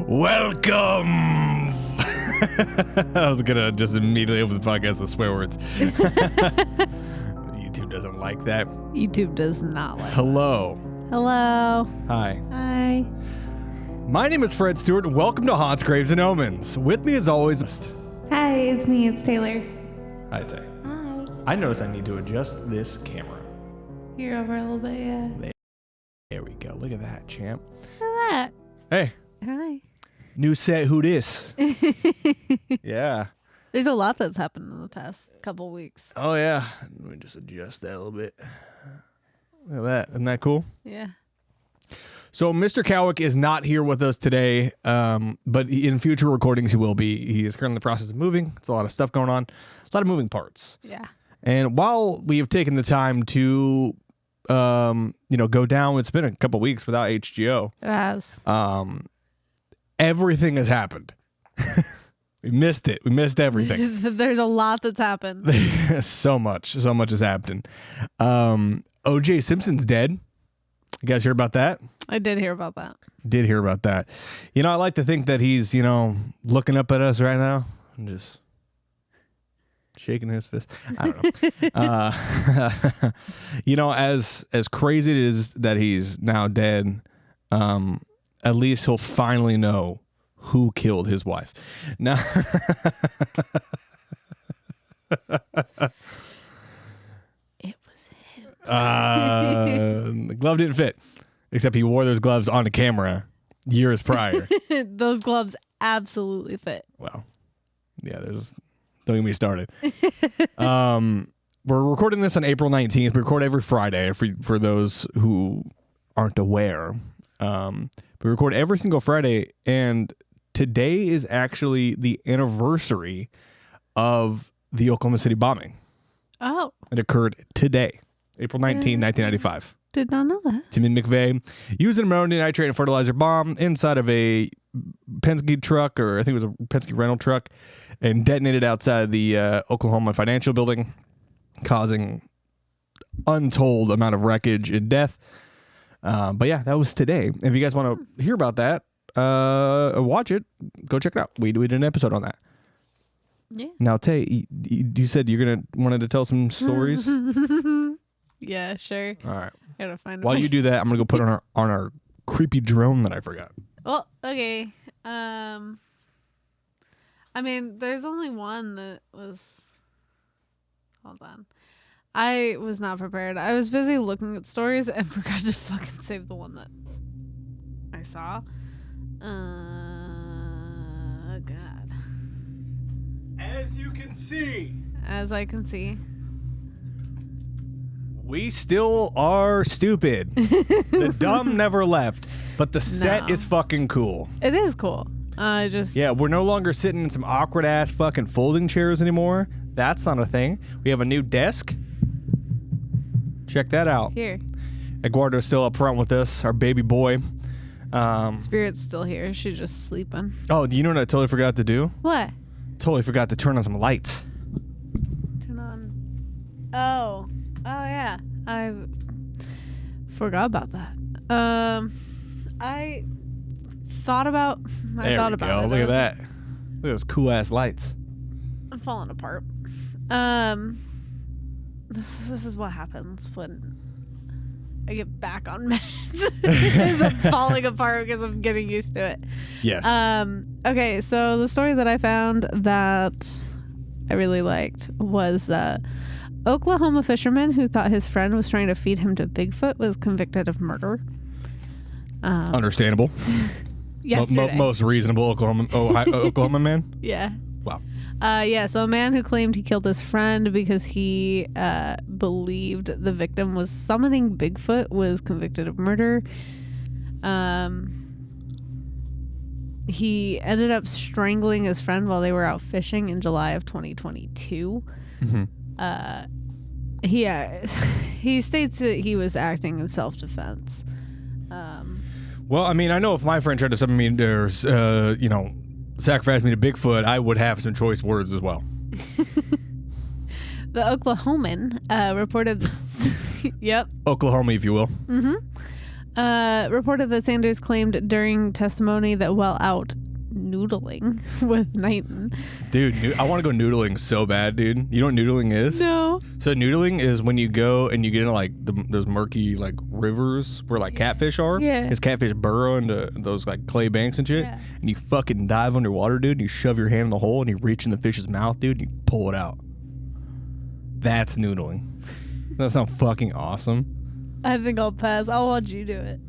Welcome. I was gonna just immediately open the podcast with swear words. YouTube doesn't like that. YouTube does not like Hello. that. Hello. Hi. Hi. My name is Fred Stewart, and welcome to Haunts, Graves, and Omens. With me, as always... Hi, it's me. It's Taylor. Hi, Tay. Hi. I notice I need to adjust this camera. You're over a little bit, yeah. There we go. Look at that, champ. Look at that. Hey. Hi. New set, who dis? Yeah. There's a lot that's happened in the past couple weeks. Oh, yeah. Let me just adjust that a little bit. Look at that. Isn't that cool? Yeah. So Mr. Cowick is not here with us today, but in future recordings he will be. He is currently in the process of moving. It's a lot of stuff going on. A lot of moving parts. Yeah. And while we have taken the time to, go down, it's been a couple weeks without HGO. It has. Everything has happened. We missed it. We missed everything. There's a lot that's happened. So much has happened. O.J. Simpson's dead. You guys hear about that? I did hear about that. Did hear about that. I like to think that he's, looking up at us right now and just shaking his fist. I don't know. As crazy it is that he's now dead, at least he'll finally know who killed his wife. Now, it was him. The glove didn't fit, except he wore those gloves on the camera years prior. Those gloves absolutely fit. Well, yeah, don't get me started. We're recording this on April 19th. We record every Friday for those who aren't aware. We record every single Friday, and today is actually the anniversary of the Oklahoma City bombing. Oh. It occurred today, April 19, 1995. Did not know that. Timmy McVeigh used an ammonium nitrate and fertilizer bomb inside of a Penske truck, or I think it was a Penske rental truck, and detonated outside the Oklahoma Financial Building, causing untold amount of wreckage and death. But yeah, that was today. If you guys want to hear about that, watch it. Go check it out. We did an episode on that. Yeah. Now, Tay, you said you're wanted to tell some stories. Yeah, sure. All right. Gotta find. While you do that, I'm gonna go put on our creepy drone that I forgot. Well, okay. I mean, there's only one that was. Hold on. I was not prepared. I was busy looking at stories and forgot to fucking save the one that I saw. Oh, God. As you can see. As I can see. We still are stupid. The dumb never left, but the set is fucking cool. It is cool. Yeah, we're no longer sitting in some awkward ass fucking folding chairs anymore. That's not a thing. We have a new desk. Check that out. Here. Eduardo's still up front with us, our baby boy. Spirit's still here. She's just sleeping. Oh, do you know what I totally forgot to do? What? Totally forgot to turn on some lights. Turn on. Oh, yeah. I forgot about that. I thought about it. Look at that. Look at those cool ass lights. I'm falling apart. This is what happens when I get back on meds. I'm falling apart because I'm getting used to it. Yes. Okay, so the story that I found that I really liked was Oklahoma fisherman who thought his friend was trying to feed him to Bigfoot was convicted of murder. Understandable. Yesterday. Most reasonable Oklahoma man. Yeah. Wow. So a man who claimed he killed his friend because he believed the victim was summoning Bigfoot was convicted of murder. He ended up strangling his friend while they were out fishing in July of 2022. Mm-hmm. He states that he was acting in self-defense. Well, I mean, I know if my friend tried to summon me or, sacrifice me to Bigfoot, I would have some choice words as well. The Oklahoman reported... Yep. Oklahoma, if you will. Reported that Sanders claimed during testimony that while out noodling with Knighton. Dude, I want to go noodling so bad, dude. You know what noodling is? No. So noodling is when you go and you get into like those murky like rivers where like catfish are. Yeah. Because catfish burrow into those like clay banks and shit. Yeah. And you fucking dive underwater, dude. And you shove your hand in the hole and you reach in the fish's mouth, dude. And you pull it out. That's noodling. That sounds fucking awesome. I think I'll pass. I'll watch you do it.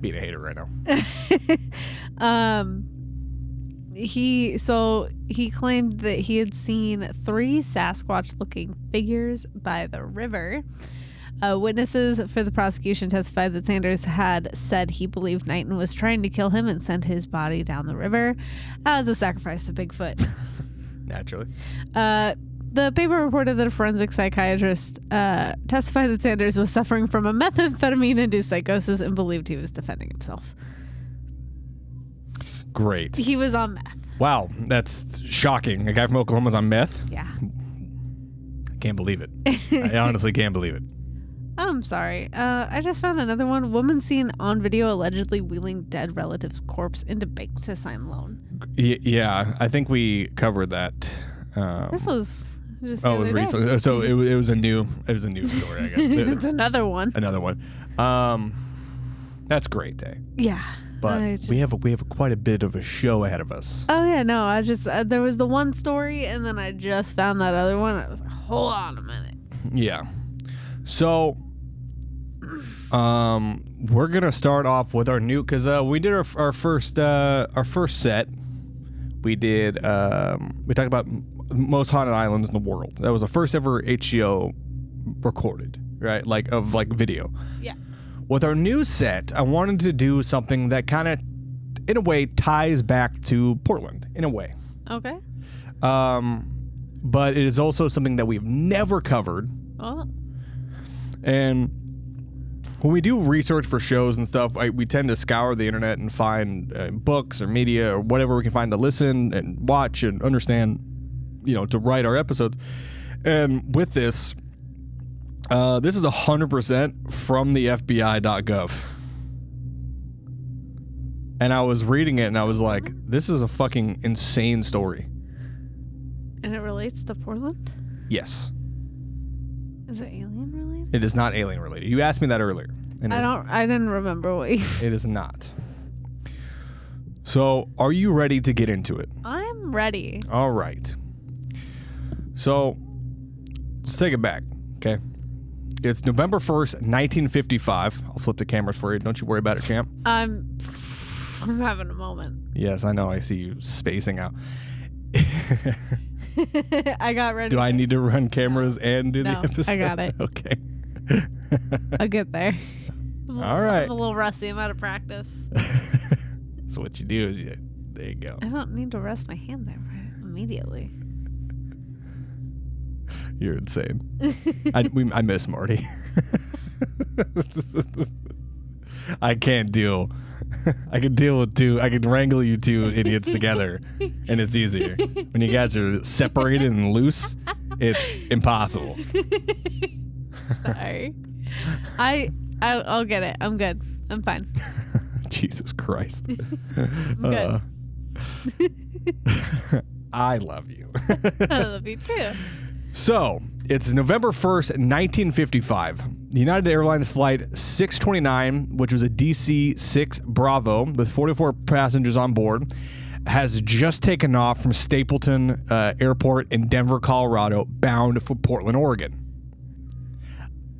Being a hater right now. He claimed that he had seen 3 Sasquatch-looking figures by the river. Witnesses for the prosecution testified that Sanders had said he believed Knighton was trying to kill him and sent his body down the river as a sacrifice to Bigfoot. Naturally. The paper reported that a forensic psychiatrist testified that Sanders was suffering from a methamphetamine-induced psychosis and believed he was defending himself. Great. He was on meth. Wow, that's shocking. A guy from Oklahoma's on meth? Yeah. I can't believe it. I honestly can't believe it. I'm sorry. I just found another one. Woman seen on video allegedly wheeling dead relative's corpse into bank to sign loan. Yeah, I think we covered that. This was just it was recently. So it was a new story, I guess. It's another one. Another one. That's great, eh? Yeah. But we have quite a bit of a show ahead of us. Oh yeah, no. I just there was the one story, and then I just found that other one. I was like, hold on a minute. Yeah. So, we're gonna start off with our new because we did our first set. We did we talked about most haunted islands in the world. That was the first ever HGO recorded, right? Like video. Yeah. With our new set, I wanted to do something that kind of, in a way, ties back to Portland, in a way. Okay. But it is also something that we've never covered. Oh. And when we do research for shows and stuff, we tend to scour the internet and find books or media or whatever we can find to listen and watch and understand, to write our episodes. And with this... this is 100% from the FBI.gov. And I was reading it and I was like, this is a fucking insane story. And it relates to Portland? Yes. Is it alien related? It is not alien related. You asked me that earlier. And I didn't remember what you said. It is not. So, are you ready to get into it? I'm ready. All right. So, let's take it back, okay? It's November 1st, 1955. I'll flip the cameras for you. Don't you worry about it, champ. I'm having a moment. Yes, I know. I see you spacing out. I got ready. Do I need to run cameras and do the episode? I got it. Okay. I'll get there. All right. I'm a little rusty. I'm out of practice. So what you do is there you go. I don't need to rest my hand there immediately. You're insane. I miss Marty. I can't deal. I can deal with two. I can wrangle you two idiots together, and it's easier. When you guys are separated and loose, it's impossible. Sorry. I'll get it. I'm good. I'm fine. Jesus Christ. I'm good. I love you. I love you too. So, it's November 1st, 1955. The United Airlines Flight 629, which was a DC-6 Bravo with 44 passengers on board, has just taken off from Stapleton Airport in Denver, Colorado, bound for Portland, Oregon.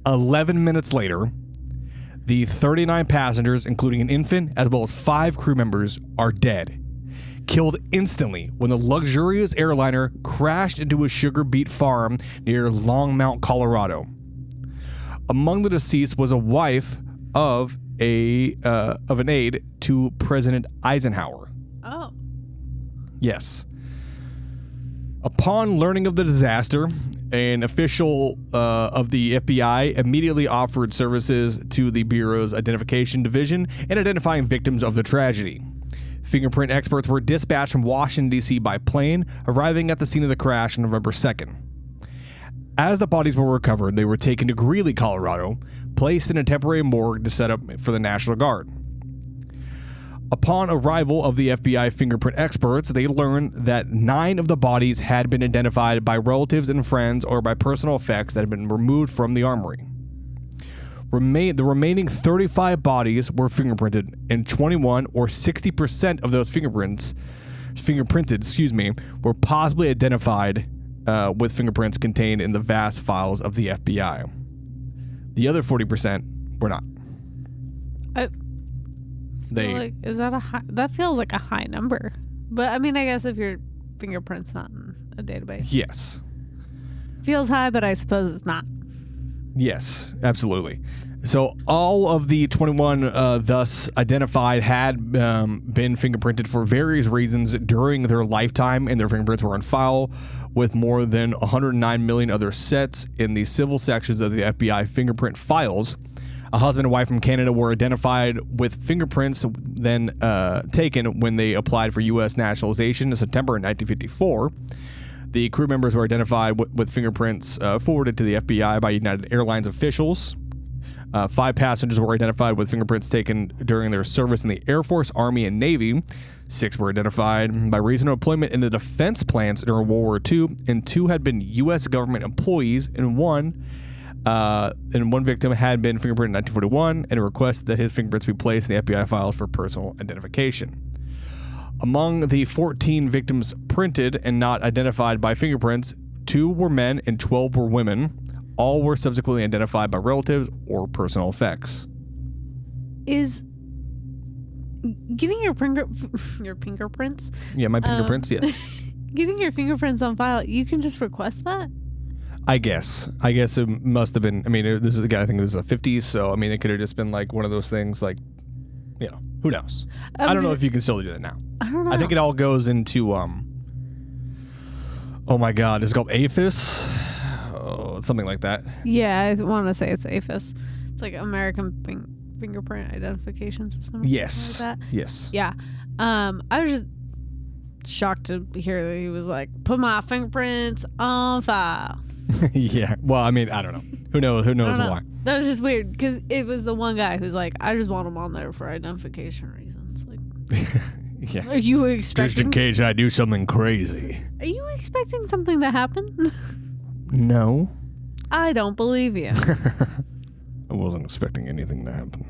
11 minutes later, the 39 passengers, including an infant, as well as 5 crew members, are dead. Killed instantly when the luxurious airliner crashed into a sugar beet farm near Longmont, Colorado. Among the deceased was a wife of an aide to President Eisenhower. Oh. Yes. Upon learning of the disaster, an official of the FBI immediately offered services to the Bureau's Identification Division in identifying victims of the tragedy. Fingerprint experts were dispatched from Washington, D.C. by plane, arriving at the scene of the crash on November 2nd. As the bodies were recovered, they were taken to Greeley, Colorado, placed in a temporary morgue to set up for the National Guard. Upon arrival of the FBI fingerprint experts, they learned that 9 of the bodies had been identified by relatives and friends or by personal effects that had been removed from the armory. The remaining 35 bodies were fingerprinted, and 21 or 60% of those fingerprinted, were possibly identified with fingerprints contained in the vast files of the FBI. The other 40% were not. Is that a high? That feels like a high number. But I mean, I guess if your fingerprint's not in a database. Yes. Feels high, but I suppose it's not. Yes, absolutely. So all of the 21 thus identified had been fingerprinted for various reasons during their lifetime, and their fingerprints were on file with more than 109 million other sets in the civil sections of the FBI fingerprint files. A husband and wife from Canada were identified with fingerprints then taken when they applied for U.S. nationalization in September 1954. The crew members were identified with fingerprints forwarded to the FBI by United Airlines officials. 5 passengers were identified with fingerprints taken during their service in the Air Force, Army, and Navy. 6 were identified by reason of employment in the defense plants during World War II, and 2 had been U.S. government employees, and one victim had been fingerprinted in 1941 and requested that his fingerprints be placed in the FBI files for personal identification. Among the 14 victims printed and not identified by fingerprints, 2 were men and 12 were women. All were subsequently identified by relatives or personal effects. Is getting your fingerprints? Yeah, my fingerprints, yes. Getting your fingerprints on file, you can just request that? I guess it must have been, this is a guy, I think it was the 50s, so, it could have just been like one of those things, like, who knows? I don't know if you can still do that now. I don't know. I think it all goes into, oh my God, it's called APHIS? Oh, something like that. Yeah, I want to say it's APHIS. It's like American Fingerprint Identification System. Yes. Like that. Yes. Yeah. I was just shocked to hear that he was like, put my fingerprints on file. Yeah. Well, I don't know. Who knows why? That was just weird because it was the one guy who's like, I just want them on there for identification reasons. Like, yeah. Are you expecting? Just in case I do something crazy. Are you expecting something to happen? No. I don't believe you. I wasn't expecting anything to happen.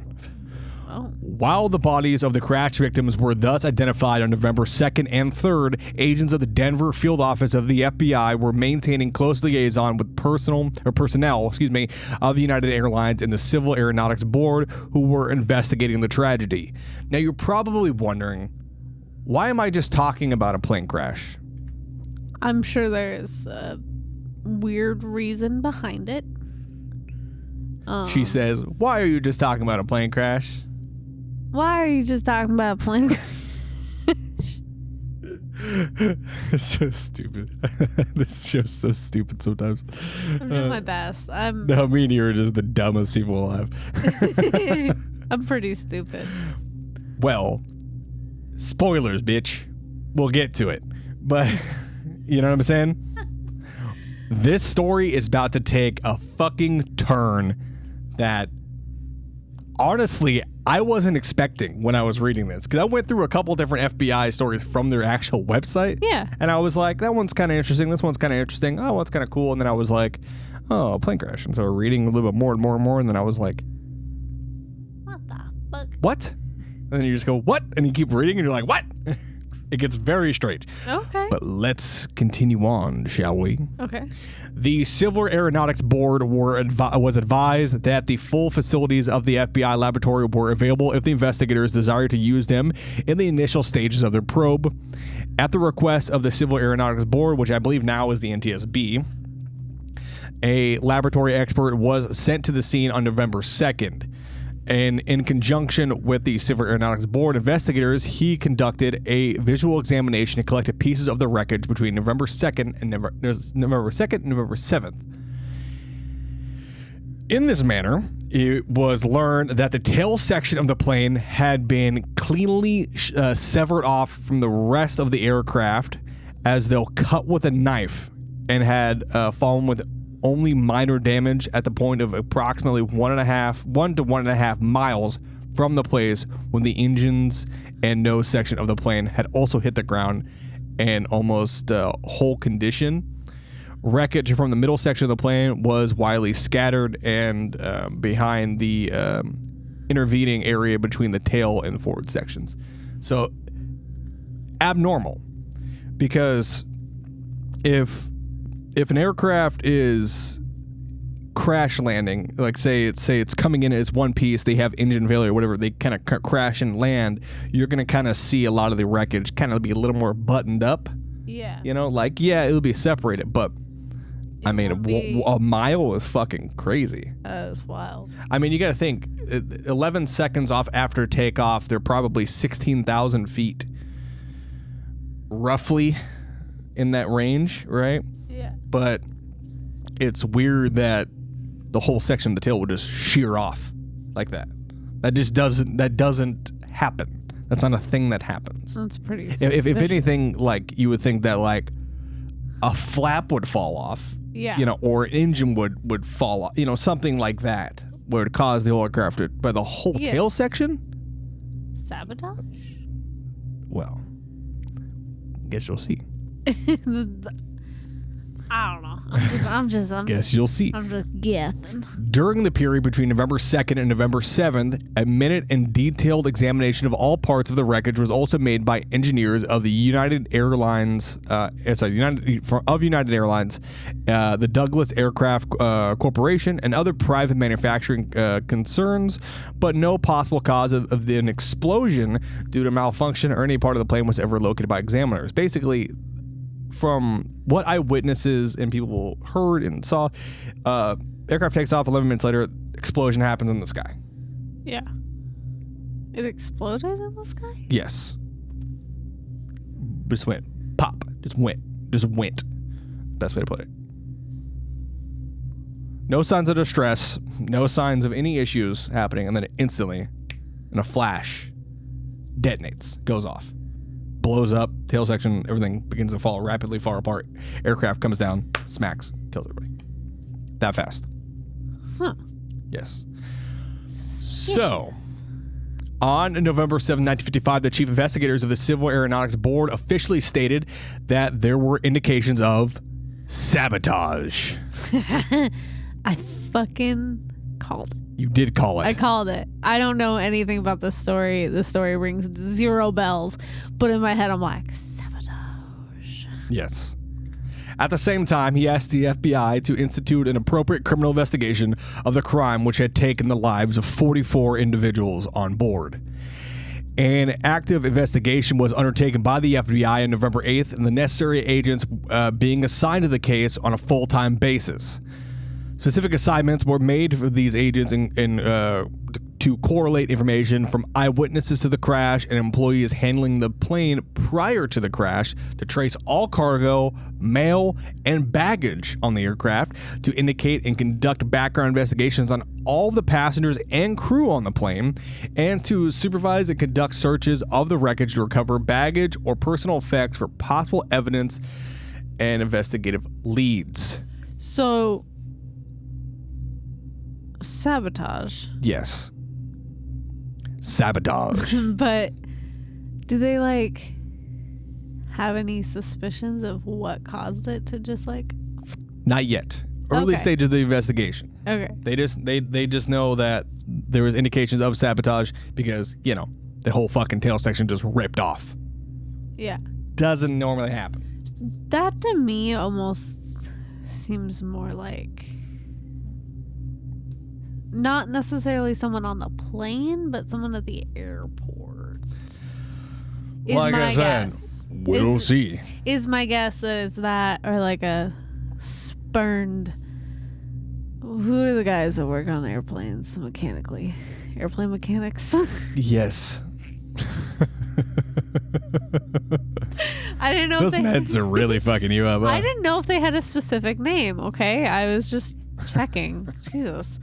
Oh. While the bodies of the crash victims were thus identified on November 2nd and 3rd, agents of the Denver field office of the FBI were maintaining close liaison with personnel of the United Airlines and the Civil Aeronautics Board, who were investigating the tragedy. Now, you're probably wondering, why am I just talking about a plane crash? I'm sure there is a weird reason behind it. She says, why are you just talking about a plane crash? Why are you just talking about a plane crash? It's so stupid. This show's so stupid sometimes. I'm doing my best. No, me and you are just the dumbest people alive. I'm pretty stupid. Well, spoilers, bitch. We'll get to it. But, you know what I'm saying? This story is about to take a fucking turn that, honestly, I wasn't expecting when I was reading this. Because I went through a couple different FBI stories from their actual website. Yeah. And I was like, that one's kind of interesting. This one's kind of interesting. Oh, one's kind of cool. And then I was like, oh, a plane crash. And so reading a little bit more and more and more. And then I was like, what the fuck? What? And then you just go, what? And you keep reading and you're like, what? It gets very strange. Okay. But let's continue on, shall we? Okay. The Civil Aeronautics Board was advised that the full facilities of the FBI laboratory were available if the investigators desired to use them in the initial stages of their probe. At the request of the Civil Aeronautics Board, which I believe now is the NTSB, a laboratory expert was sent to the scene on November 2nd. And in conjunction with the Civil Aeronautics Board investigators, he conducted a visual examination and collected pieces of the wreckage between November 2nd and November 2nd and November 7th. In this manner, it was learned that the tail section of the plane had been cleanly severed off from the rest of the aircraft as though cut with a knife, and had fallen with only minor damage at the point of approximately 1 to 1.5 miles from the place when the engines and nose section of the plane had also hit the ground and almost whole condition. Wreckage from the middle section of the plane was widely scattered and behind the intervening area between the tail and forward sections. So abnormal, because if an aircraft is crash landing, like say it's coming in as one piece, they have engine failure or whatever, they kind of crash and land, you're going to kind of see a lot of the wreckage kind of be a little more buttoned up. Yeah. You know, like, yeah, it'll be separated, but I mean, a mile is fucking crazy. It's wild. I mean, you got to think, 11 seconds off after takeoff, they're probably 16,000 feet, roughly in that range, right? Yeah. But it's weird that the whole section of the tail will just shear off like that. That doesn't happen. That's not a thing that happens. That's pretty If anything, like, you would think that, like, a flap would fall off. Yeah. You know, or an engine would fall off. You know, something like that would cause the whole aircraft to, but the whole tail section? Sabotage? Well, guess you'll see. I don't know. I'm just Guess you'll see. I'm just guessing. During the period between November 2nd and November 7th, a minute and detailed examination of all parts of the wreckage was also made by engineers of the United Airlines, United Airlines, the Douglas Aircraft Corporation, and other private manufacturing concerns, but no possible cause of an explosion due to malfunction or any part of the plane was ever located by examiners. Basically, from what eyewitnesses and people heard and saw, aircraft takes off, 11 minutes later, explosion happens in the sky. Yeah. It exploded in the sky? Yes. Just went pop. Just went. Best way to put it. No signs of distress, no signs of any issues happening, and then it instantly, in a flash, detonates, goes off. Blows up, tail section, everything begins to rapidly fall apart. Aircraft comes down, smacks, kills everybody. That fast. Huh. Yes. So, on November 7, 1955, the chief investigators of the Civil Aeronautics Board officially stated that there were indications of sabotage. I fucking called it. You did call it. I called it. I don't know anything about this story. This story rings 0 bells. But in my head, I'm like, sabotage. Yes. At the same time, he asked the FBI to institute an appropriate criminal investigation of the crime which had taken the lives of 44 individuals on board. An active investigation was undertaken by the FBI on November 8th, and the necessary agents being assigned to the case on a full-time basis. Specific assignments were made for these agents to correlate information from eyewitnesses to the crash and employees handling the plane prior to the crash to trace all cargo, mail, and baggage on the aircraft, to indicate and conduct background investigations on all the passengers and crew on the plane, and to supervise and conduct searches of the wreckage to recover baggage or personal effects for possible evidence and investigative leads. So, sabotage. Yes. Sabotage. But do they like have any suspicions of what caused it to just like? Not yet. Early stage of the investigation. Okay. They just know that there was indications of sabotage because, you know, the whole fucking tail section just ripped off. Yeah. Doesn't normally happen. That to me almost seems more like not necessarily someone on the plane, but someone at the airport. Like I said, we'll see. Is my guess that it's that, or like a spurned. Who are the guys that work on airplanes mechanically? Airplane mechanics? Yes. I didn't know those if meds are really fucking you up. Huh? I didn't know if they had a specific name. Okay, I was just checking. Jesus.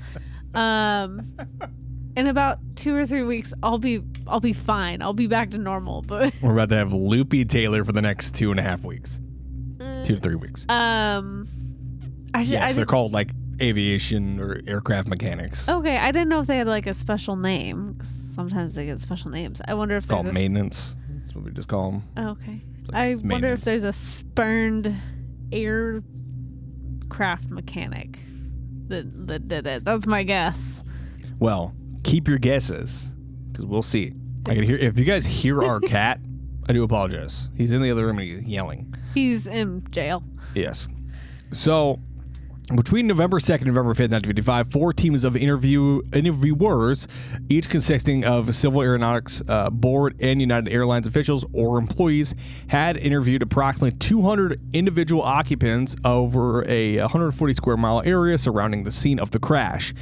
In about 2 or 3 weeks, I'll be fine. I'll be back to normal. But we're about to have Loopy Taylor for the next 2.5 weeks. 2 to 3 weeks. Yes, they're called like aviation or aircraft mechanics. Okay, I didn't know if they had like a special name. 'Cause sometimes they get special names. I wonder if Called maintenance. That's what we just call them. Oh, okay. I wonder if there's a spurned aircraft mechanic that did it. That's my guess. Well, keep your guesses, because we'll see. I can hear if you guys hear our cat. I do apologize. He's in the other room and he's yelling. He's in jail. Yes. So, between November 2nd and November 5th, 1955, 4 teams of interviewers, each consisting of Civil Aeronautics Board and United Airlines officials or employees, had interviewed approximately 200 individual occupants over a 140 square mile area surrounding the scene of the crash.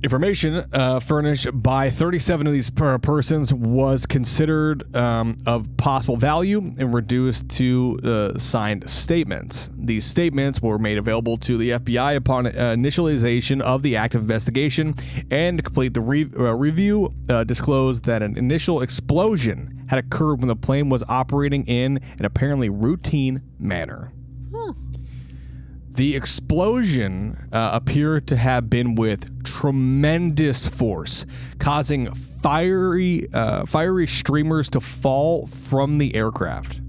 Information furnished by 37 of these persons was considered of possible value and reduced to signed statements. These statements were made available to the FBI upon initialization of the active investigation, and to complete the review disclosed that an initial explosion had occurred when the plane was operating in an apparently routine manner. The explosion appeared to have been with tremendous force, causing fiery streamers to fall from the aircraft.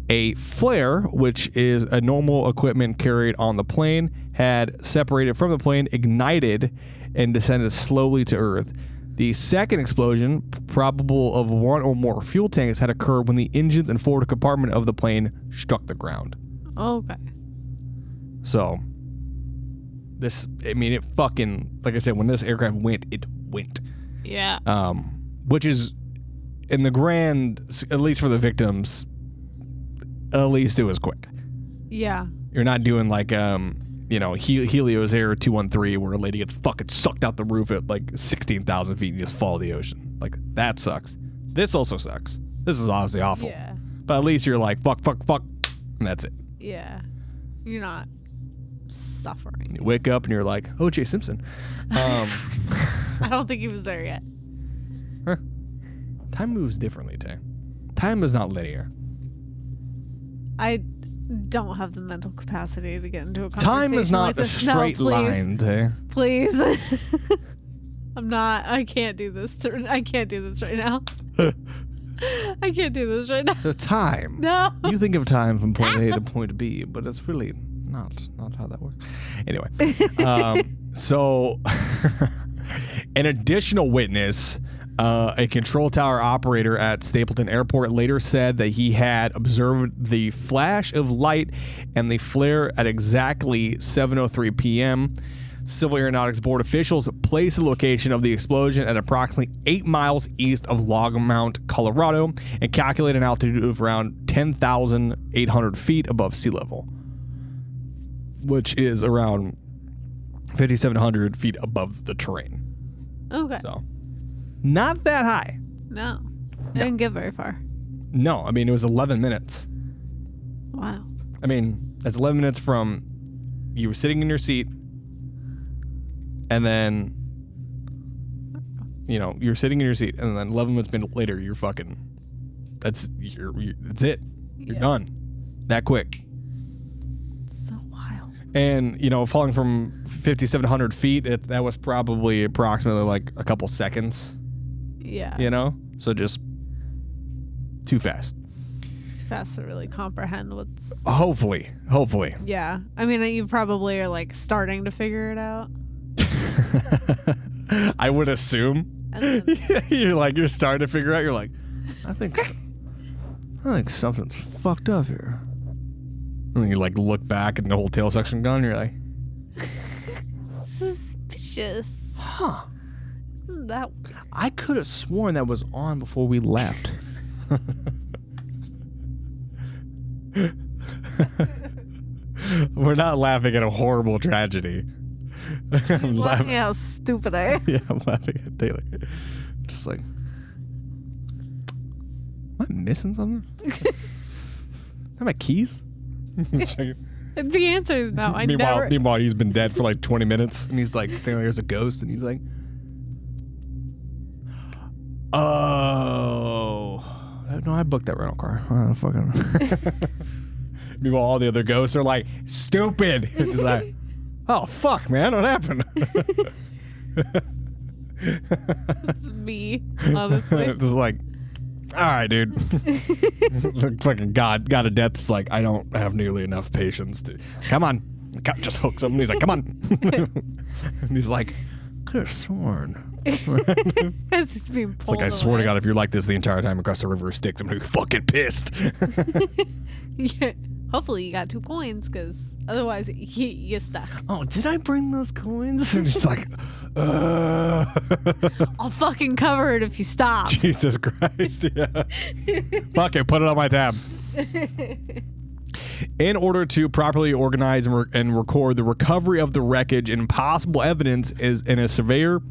A flare, which is a normal equipment carried on the plane, had separated from the plane, ignited, and descended slowly to Earth. The second explosion, probable of one or more fuel tanks, had occurred when the engines and forward compartment of the plane struck the ground. Okay. So, it fucking, like I said, when this aircraft went, it went. Yeah. Which is, in the grand, at least for the victims, at least it was quick. Yeah. You're not doing like, Helios Air 213 where a lady gets fucking sucked out the roof at like 16,000 feet and you just fall to the ocean. Like, that sucks. This also sucks. This is obviously awful. Yeah. But at least you're like, fuck, and that's it. Yeah. You're not suffering. You wake up and you're like, O.J. Simpson. I don't think he was there yet. Huh. Time moves differently, Tay. Time is not linear. I don't have the mental capacity to get into a conversation. Time is not like a this. straight line, Tay. Please. I can't do this. I can't do this right now. I can't do this right now. The time. No. You think of time from point A to point B, but it's really not how that works. Anyway, so an additional witness, a control tower operator at Stapleton Airport, later said that he had observed the flash of light and the flare at exactly 7:03 p.m. Civil Aeronautics Board officials placed the location of the explosion at approximately 8 miles east of Longmont, Colorado, and calculated an altitude of around 10,800 feet above sea level, which is around 5,700 feet above the terrain. Okay. So, not that high. No. I didn't get very far. No, it was 11 minutes. Wow. That's 11 minutes from you were sitting in your seat, and then, you're sitting in your seat, and then 11 minutes later, you're fucking, that's it. You're done. That quick. So wild. And, falling from 5,700 feet, that was probably approximately like a couple seconds. Yeah. So just too fast. Too fast to really comprehend what's... Hopefully. Yeah. You probably are like starting to figure it out. I would assume. And then, you're starting to figure out. You're like, I think something's fucked up here. And then you like look back and the whole tail section gone. You're like, suspicious. Huh? That I could have sworn that was on before we left. We're not laughing at a horrible tragedy. I'm laughing at how stupid I am. Yeah, I'm laughing at Taylor. Just like, am I missing something? Are my keys? The answer is no. Meanwhile, he's been dead for like 20 minutes, and he's like standing there as a ghost, and he's like, "Oh, no, I booked that rental car." Oh, fucking. Meanwhile, all the other ghosts are like, stupid. He's like, oh, fuck, man. What happened? It's me, honestly. It's like, all right, dude. Like, fucking God of Death is like, I don't have nearly enough patience to. Come on. Just hooks him. And he's like, come on. And he's like, could have sworn. As it's being It's pulled like, I swear to away. God, if you're like this the entire time across the river of Styx, I'm going to be fucking pissed. Yeah. Hopefully you got 2 coins, because otherwise you're stuck. Oh, did I bring those coins? And he's like, I'll fucking cover it if you stop. Jesus Christ. Yeah. Fuck it, put it on my tab. In order to properly organize and record the recovery of the wreckage and possible evidence, a surveyor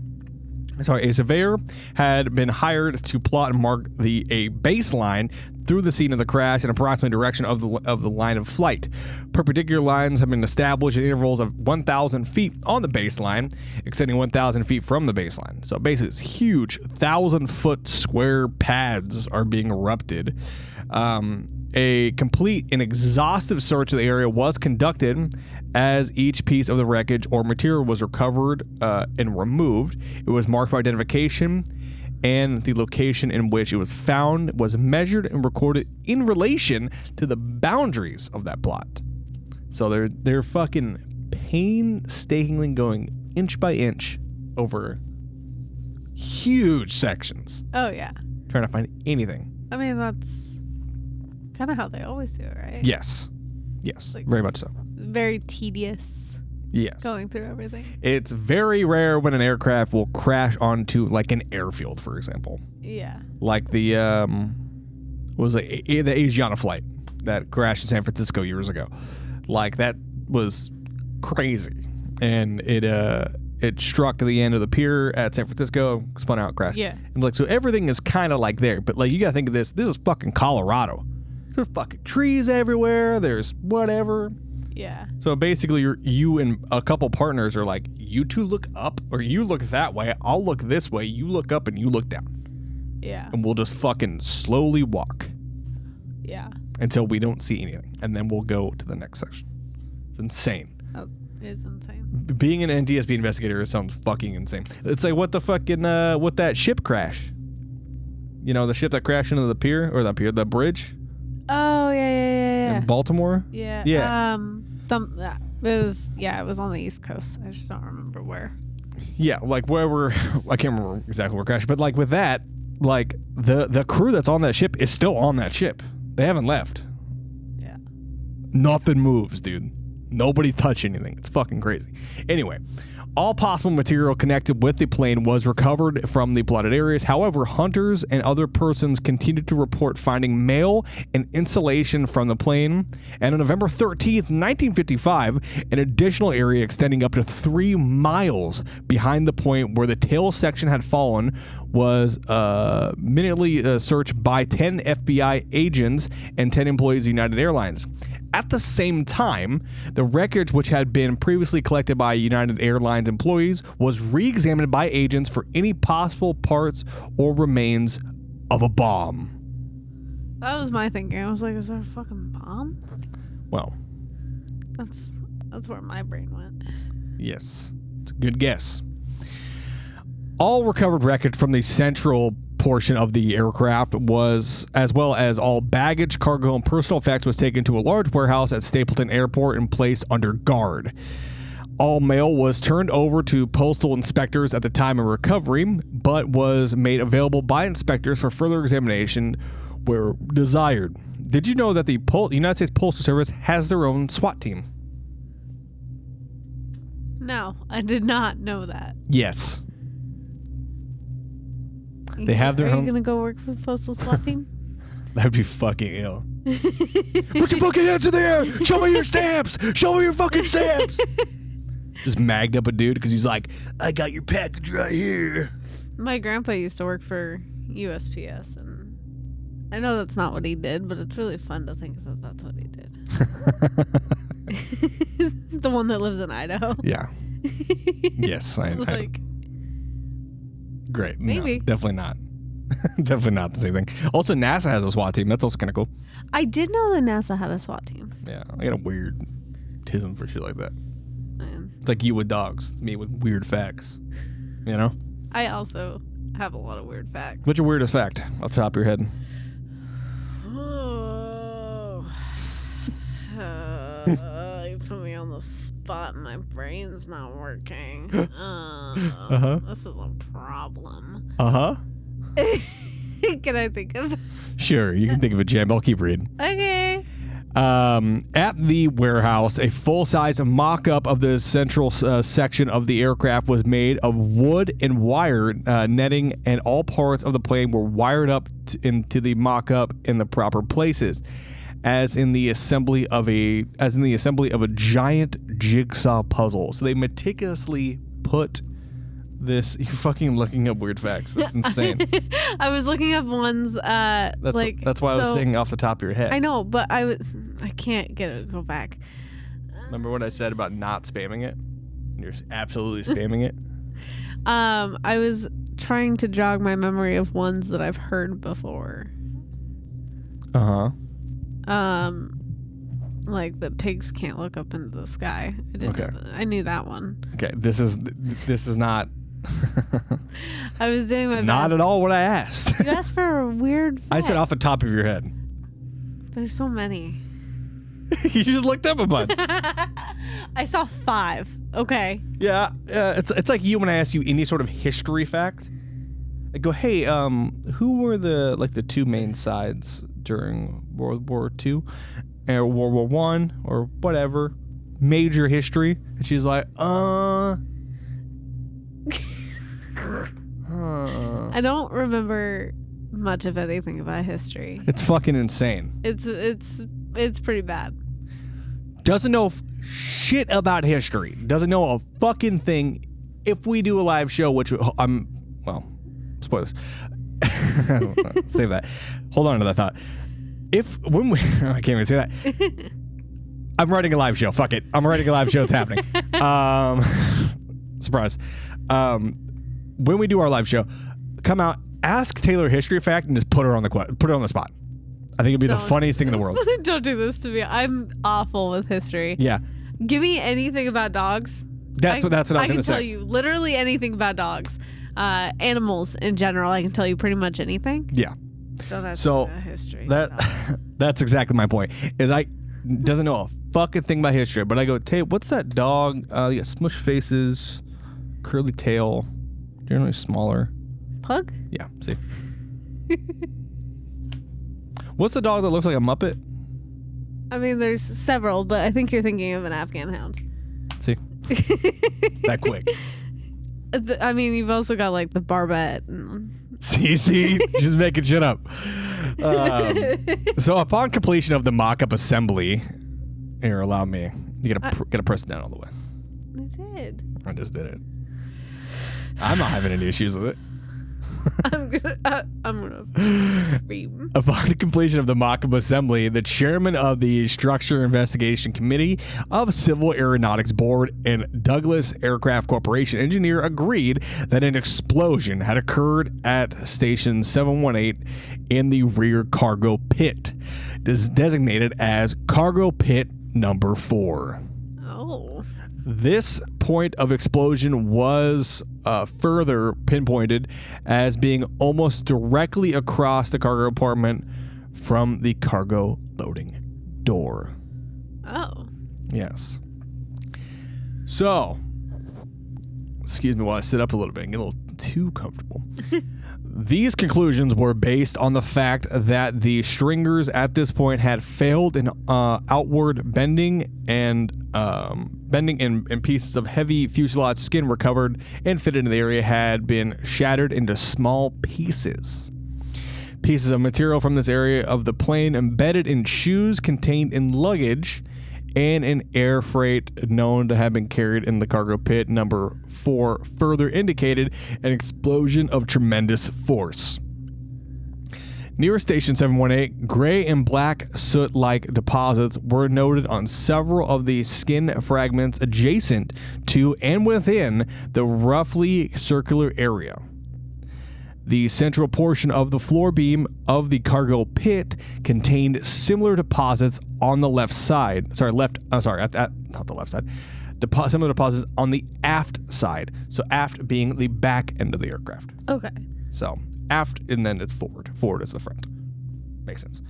had been hired to plot and mark a baseline through the scene of the crash and approximate direction of the line of flight. Perpendicular lines have been established at intervals of 1,000 feet on the baseline, extending 1,000 feet from the baseline. So basically, it's huge 1,000-foot square pads are being erupted. A complete and exhaustive search of the area was conducted as each piece of the wreckage or material was recovered and removed. It was marked for identification, and the location in which it was found was measured and recorded in relation to the boundaries of that plot. So they're fucking painstakingly going inch by inch over huge sections, Oh, yeah. trying to find anything. I mean, that's kind of how they always do it, right? Yes, Like- very much so. Very tedious Yes. going through everything. It's very rare when an aircraft will crash onto like an airfield, for example. Yeah. Like the Asiana flight that crashed in San Francisco years ago. Like that was crazy. And it struck the end of the pier at San Francisco, spun out, crashed. Yeah. And like so everything is kind of like there, but like you got to think of this is fucking Colorado. There's fucking trees everywhere, there's whatever. Yeah. So basically, you and a couple partners are like, you two look up, or you look that way, I'll look this way, you look up and you look down. Yeah. And we'll just fucking slowly walk Yeah. until we don't see anything. And then we'll go to the next section. It's insane. That is insane. Being an NTSB investigator sounds fucking insane. It's like what the fucking, what that ship crash. You know, the ship that crashed into the pier, or the bridge Oh, yeah. in Baltimore? Yeah. Yeah. It was on the East Coast. I just don't remember where. Yeah, like wherever, I can't remember exactly where it crashed, but like with that, like the crew that's on that ship is still on that ship. They haven't left. Yeah. Nothing moves, dude. Nobody touched anything. It's fucking crazy. Anyway, all possible material connected with the plane was recovered from the flooded areas. However, hunters and other persons continued to report finding mail and insulation from the plane. And on November 13th, 1955, an additional area extending up to 3 miles behind the point where the tail section had fallen was minutely searched by 10 FBI agents and 10 employees of United Airlines. At the same time, the wreckage, which had been previously collected by United Airlines employees, was re-examined by agents for any possible parts or remains of a bomb. That was my thinking. I was like, is there a fucking bomb? Well, That's where my brain went. yes. It's a good guess. All recovered wreckage from the central portion of the aircraft was, as well as all baggage, cargo, and personal effects, was taken to a large warehouse at Stapleton Airport and placed under guard. All mail was turned over to postal inspectors at the time of recovery, but was made available by inspectors for further examination where desired. Did you know that the United States Postal Service has their own SWAT team? No, I did not know that. Yes. They have their Are own. you gonna go work for the postal SWAT team? That'd be fucking ill. Put your fucking hands in the air! Show me your stamps! Show me your fucking stamps! Just magged up a dude because he's like, I got your package right here. My grandpa used to work for USPS, and I know that's not what he did, but it's really fun to think that that's what he did. The one that lives in Idaho. Yeah. Yes. I Like, great. Maybe. No, definitely not. Definitely not the same thing. Also, NASA has a SWAT team. That's also kind of cool. I did know that NASA had a SWAT team. Yeah, I got a weird tism for shit like that. Man. It's like you with dogs. It's me with weird facts. You know? I also have a lot of weird facts. What's your weirdest fact off the top of your head? Oh. You put me on the spot and my brain's not working. This is a problem. Can I think of? Sure, you can think of a gem. I'll keep reading. Okay. At the warehouse, a full-size mock-up of the central section of the aircraft was made of wood and wire netting, and all parts of the plane were wired up into the mock-up in the proper places, as in the assembly of a giant jigsaw puzzle. So they meticulously put this. You're fucking looking up weird facts. That's insane. I was looking up ones. That's why I was saying off the top of your head. I know, but I can't go back. Remember what I said about not spamming it? You're absolutely spamming it. I was trying to jog my memory of ones that I've heard before. Like the pigs can't look up into the sky. I knew that one. Okay, this is not. I was doing my best. Not at all what I asked. You asked for a weird fact. I said off the top of your head. There's so many. You just looked up a bunch. I saw 5. Okay. Yeah, it's like you when I ask you any sort of history fact. I go, hey, who were the two main sides during World War II or World War One or whatever major history? And she's like, I don't remember much of anything about history. It's fucking insane. It's pretty bad. Doesn't know shit about history. Doesn't know a fucking thing. If we do a live show, which spoilers. Save that. Hold on to that thought. I can't even say that. I'm writing a live show. Fuck it. I'm writing a live show. It's happening. Surprise. When we do our live show, come out, ask Taylor a history fact, and just put her on the spot. I think it'd be the funniest thing in the world. Don't do this to me. I'm awful with history. Yeah. Give me anything about dogs. That's what I was going to say. I can tell you literally anything about dogs. Animals in general, I can tell you pretty much anything. Yeah. Don't have history. That's exactly my point. Is I doesn't know a fucking thing about history, but I go, Tay, what's that dog? You got smush faces, curly tail, generally smaller. Pug? Yeah. See. What's the dog that looks like a Muppet? I mean, there's several, but I think you're thinking of an Afghan hound. See. That quick. I mean, you've also got like the barbet. See, just making shit up. So upon completion of the mock-up assembly, here, allow me. You gotta press it down all the way. I did. I just did it. I'm not having any issues with it. I'm gonna scream. Upon completion of the mock-up assembly, the chairman of the Structure Investigation Committee of Civil Aeronautics Board and Douglas Aircraft Corporation engineer agreed that an explosion had occurred at Station 718 in the rear cargo pit, designated as Cargo Pit Number 4. Oh. This point of explosion was further pinpointed as being almost directly across the cargo compartment from the cargo loading door. Oh. Yes. So, excuse me while I sit up a little bit and get a little too comfortable. These conclusions were based on the fact that the stringers at this point had failed in outward bending, and pieces of heavy fuselage skin recovered and fitted in the area had been shattered into small pieces. Pieces of material from this area of the plane embedded in shoes contained in luggage and in air freight known to have been carried in the cargo pit number 4 further indicated an explosion of tremendous force. Near Station 718, gray and black soot-like deposits were noted on several of the skin fragments adjacent to and within the roughly circular area. The central portion of the floor beam of the cargo pit contained similar deposits on the left side. Not the left side. Similar deposits on the aft side. So aft being the back end of the aircraft. Okay. So aft, and then it's forward. Forward is the front. Makes sense.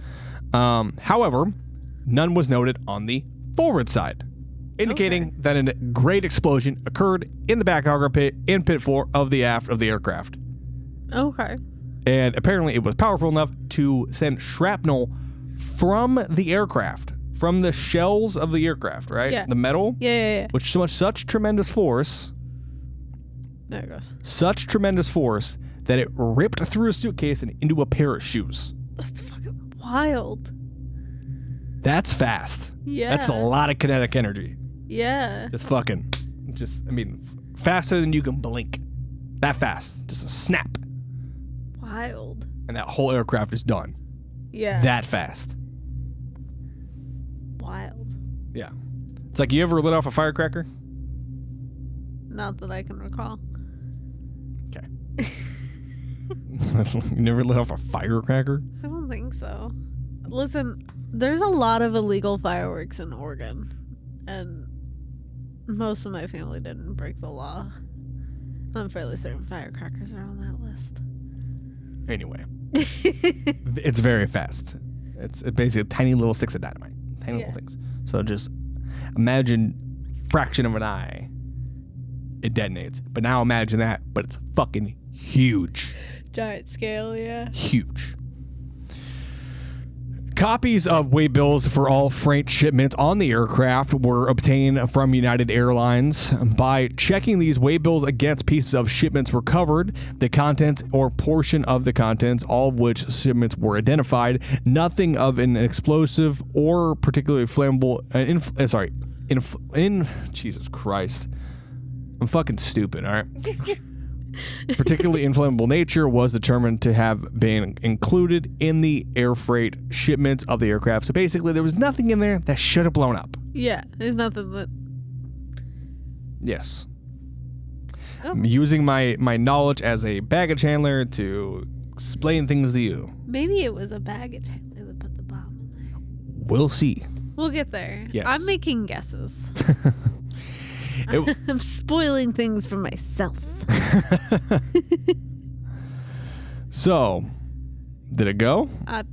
However, none was noted on the forward side, indicating that a great explosion occurred in the back cargo pit in pit 4 of the aft of the aircraft. Okay. And apparently it was powerful enough to send shrapnel from the aircraft, from the shells of the aircraft, right? Yeah. The metal. Yeah. Which such tremendous force. There it goes. Such tremendous force that it ripped through a suitcase and into a pair of shoes. That's fucking wild. That's fast. Yeah. That's a lot of kinetic energy. Yeah. Faster than you can blink. That fast. Just a snap. Wild. And that whole aircraft is done. Yeah. That fast. Wild. Yeah. It's like, you ever lit off a firecracker? Not that I can recall. Okay. You never lit off a firecracker? I don't think so. Listen, there's a lot of illegal fireworks in Oregon, and most of my family didn't break the law. I'm fairly certain firecrackers are on that list. Anyway. It's very fast. It's basically tiny little sticks of dynamite. Tiny little things. So just imagine fraction of an eye. It detonates. But now imagine that, but it's fucking huge. Giant scale, yeah. Huge. Copies of waybills for all freight shipments on the aircraft were obtained from United Airlines. By checking these waybills against pieces of shipments recovered, the contents or portion of the contents, all of which shipments were identified, nothing of an explosive or particularly flammable. Jesus Christ. I'm fucking stupid, all right? Particularly inflammable nature was determined to have been included in the air freight shipments of the aircraft. So basically, there was nothing in there that should have blown up. Yeah, there's nothing that... Yes. Oh. I'm using my knowledge as a baggage handler to explain things to you. Maybe it was a baggage handler that put the bomb in there. We'll see. We'll get there. Yes. I'm making guesses. I'm spoiling things for myself. So, did it go? I'm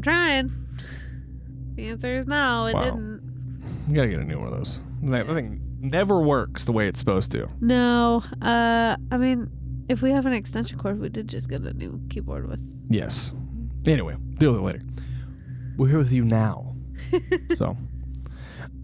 trying. The answer is no, it Wow. didn't. You gotta get a new one of those. That thing never works the way it's supposed to. No. I mean, if we have an extension cord, we did just get a new keyboard with. Yes. Anyway, deal with it later. We're here with you now. So.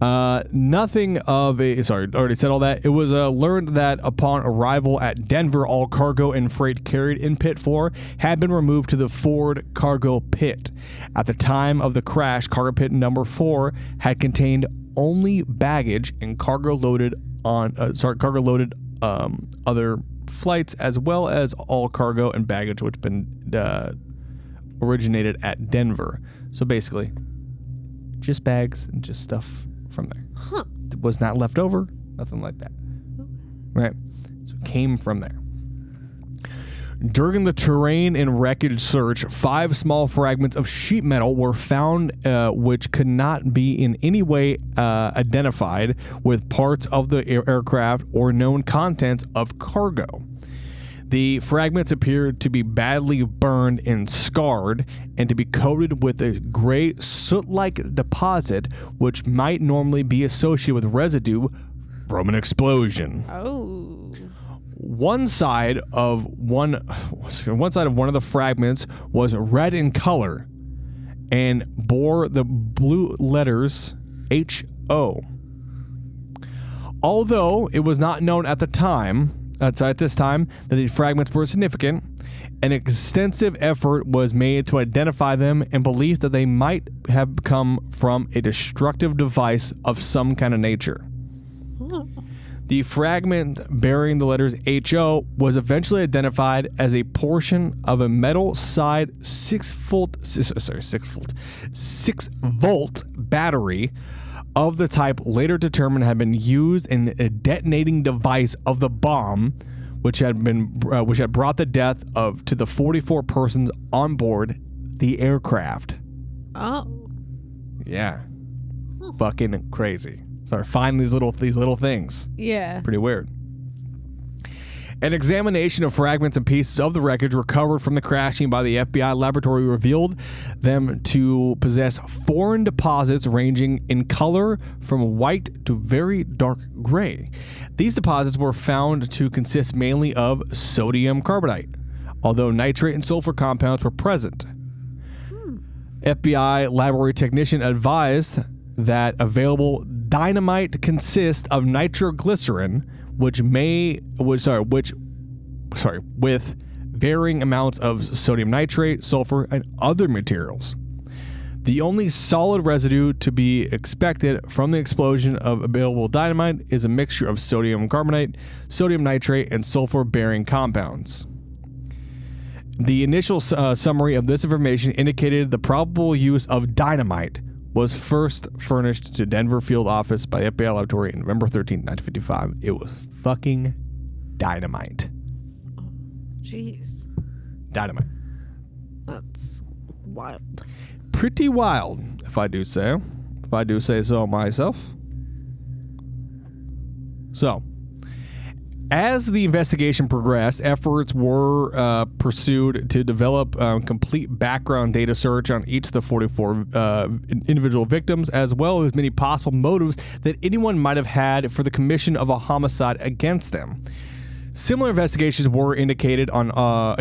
Nothing of a... Sorry, already said all that. It was learned that upon arrival at Denver, all cargo and freight carried in Pit 4 had been removed to the forward cargo pit. At the time of the crash, cargo pit number 4 had contained only baggage and cargo loaded other flights, as well as all cargo and baggage which had been originated at Denver. So basically, just bags and just stuff from there. Huh. It was not left over, nothing like that. Right? So it came from there. During the terrain and wreckage search, 5 small fragments of sheet metal were found which could not be in any way identified with parts of the aircraft or known contents of cargo. The fragments appeared to be badly burned and scarred, and to be coated with a gray soot-like deposit, which might normally be associated with residue from an explosion. Oh. One side of one of the fragments was red in color and bore the blue letters H.O. Although it was not known at this time that these fragments were significant, an extensive effort was made to identify them and believed that they might have come from a destructive device of some kind of nature. Oh. The fragment bearing the letters H.O. was eventually identified as a portion of a metal side 6-volt battery of the type later determined had been used in a detonating device of the bomb, which had brought the death to the 44 persons on board the aircraft. Oh. Yeah. Fucking crazy. So find these little things. Yeah. Pretty weird. An examination of fragments and pieces of the wreckage recovered from the crashing by the FBI laboratory revealed them to possess foreign deposits ranging in color from white to very dark gray. These deposits were found to consist mainly of sodium carbonate, although nitrate and sulfur compounds were present. FBI laboratory technician advised that available dynamite consists of nitroglycerin, with varying amounts of sodium nitrate, sulfur, and other materials. The only solid residue to be expected from the explosion of available dynamite is a mixture of sodium carbonate, sodium nitrate, and sulfur-bearing compounds. The initial summary of this information indicated the probable use of dynamite was first furnished to Denver field office by the FBI laboratory on November 13, 1955. It was fucking dynamite. Jeez. Dynamite. That's wild. Pretty wild, if I do say so myself. So, as the investigation progressed, efforts were pursued to develop complete background data search on each of the 44 individual victims, as well as many possible motives that anyone might have had for the commission of a homicide against them. Similar investigations were initiated on all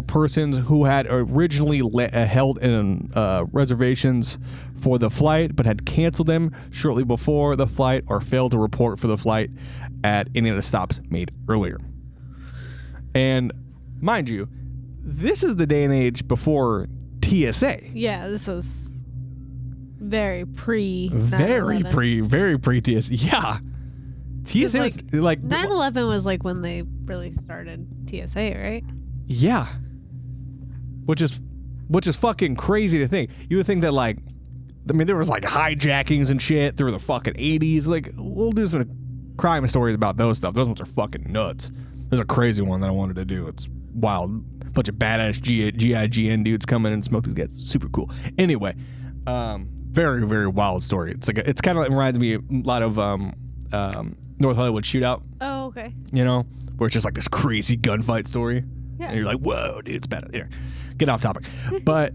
persons who had originally held in reservations for the flight, but had canceled them shortly before the flight or failed to report for the flight at any of the stops made earlier. And mind you, this is the day and age before TSA. Yeah, this is very pre. Very pre TSA. Yeah. TSA was like 9/11 was like when they really started TSA, right? Yeah. Which is fucking crazy to think. You would think that there was like hijackings and shit through the fucking 80s. Like, we'll do some crime stories about those stuff. Those ones are fucking nuts. There's a crazy one that I wanted to do. It's wild. Bunch of badass GIGN dudes come in and smoke these guys. Super cool. Anyway, very, very wild story. It's like it's kind of reminds me a lot of North Hollywood Shootout. Oh, okay. You know, where it's just like this crazy gunfight story. Yeah. And you're like, whoa, dude, it's bad. Here, get off topic. But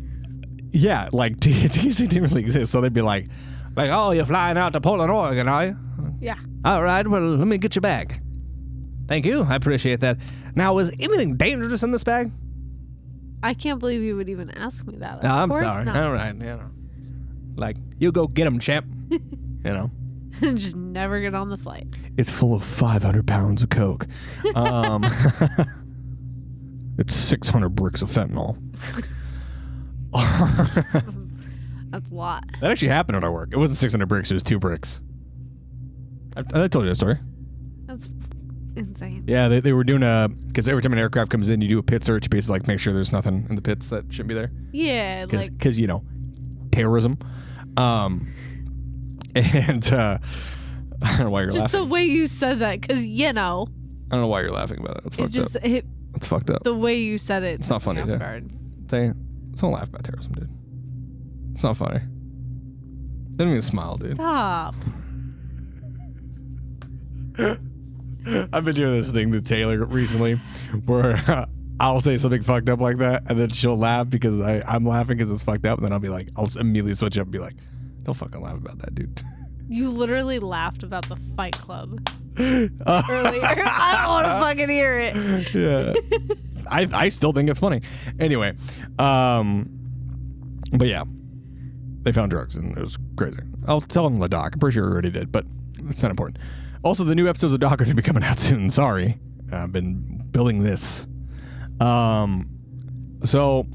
yeah, like TSA didn't really exist. So they'd be like, oh, you're flying out to Portland, Oregon, are you? Yeah. All right, well, let me get your bag. Thank you. I appreciate that. Now, was anything dangerous in this bag? I can't believe you would even ask me that. No, I'm sorry. All right, you know. Like, you go get them, champ. You know. Just never get on the flight. It's full of 500 pounds of coke. It's 600 bricks of fentanyl. That's a lot. That actually happened at our work. It wasn't 600 bricks. It was 2 bricks. I told you that story. That's insane. Yeah, they were doing because every time an aircraft comes in, you do a pit search, basically like make sure there's nothing in the pits that shouldn't be there. Yeah, because you know, terrorism. And I don't know why you're laughing. Just the way you said that, because you know. I don't know why you're laughing about it. It's fucked up. It's fucked up. The way you said it. It's not funny, dude. Don't laugh about terrorism, dude. It's not funny. Didn't even smile, dude. Stop. I've been doing this thing to Taylor recently where I'll say something fucked up like that and then she'll laugh because I'm laughing because it's fucked up, and then I'll immediately switch up and be like, don't fucking laugh about that, dude. You literally laughed about the Fight Club earlier. I don't want to fucking hear it. Yeah. I still think it's funny. Anyway, but yeah, they found drugs and it was crazy. I'll tell them the doc. I'm pretty sure I already did, but it's not important. Also, the new episodes of Doc are going to be coming out soon. Sorry. I've been building this. So,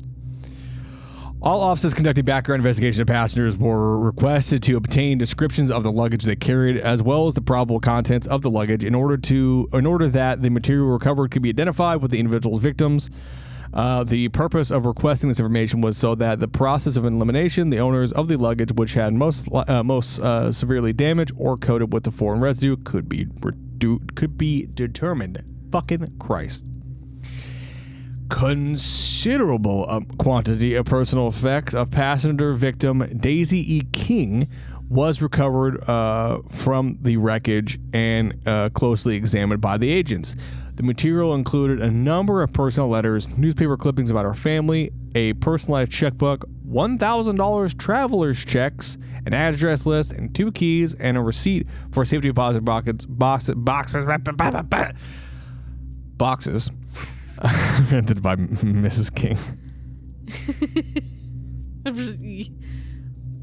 all officers conducting background investigation of passengers were requested to obtain descriptions of the luggage they carried, as well as the probable contents of the luggage, in order that the material recovered could be identified with the individual's victims. The purpose of requesting this information was so that the process of elimination, the owners of the luggage which had most severely damaged or coated with the foreign residue could be determined. Fucking Christ. Considerable quantity of personal effects of passenger victim Daisy E. King was recovered from the wreckage and closely examined by the agents. The material included a number of personal letters, newspaper clippings about her family, a personalized checkbook, $1,000 traveler's checks, an address list, and 2 keys, and a receipt for safety deposit boxes rented by Mrs. King.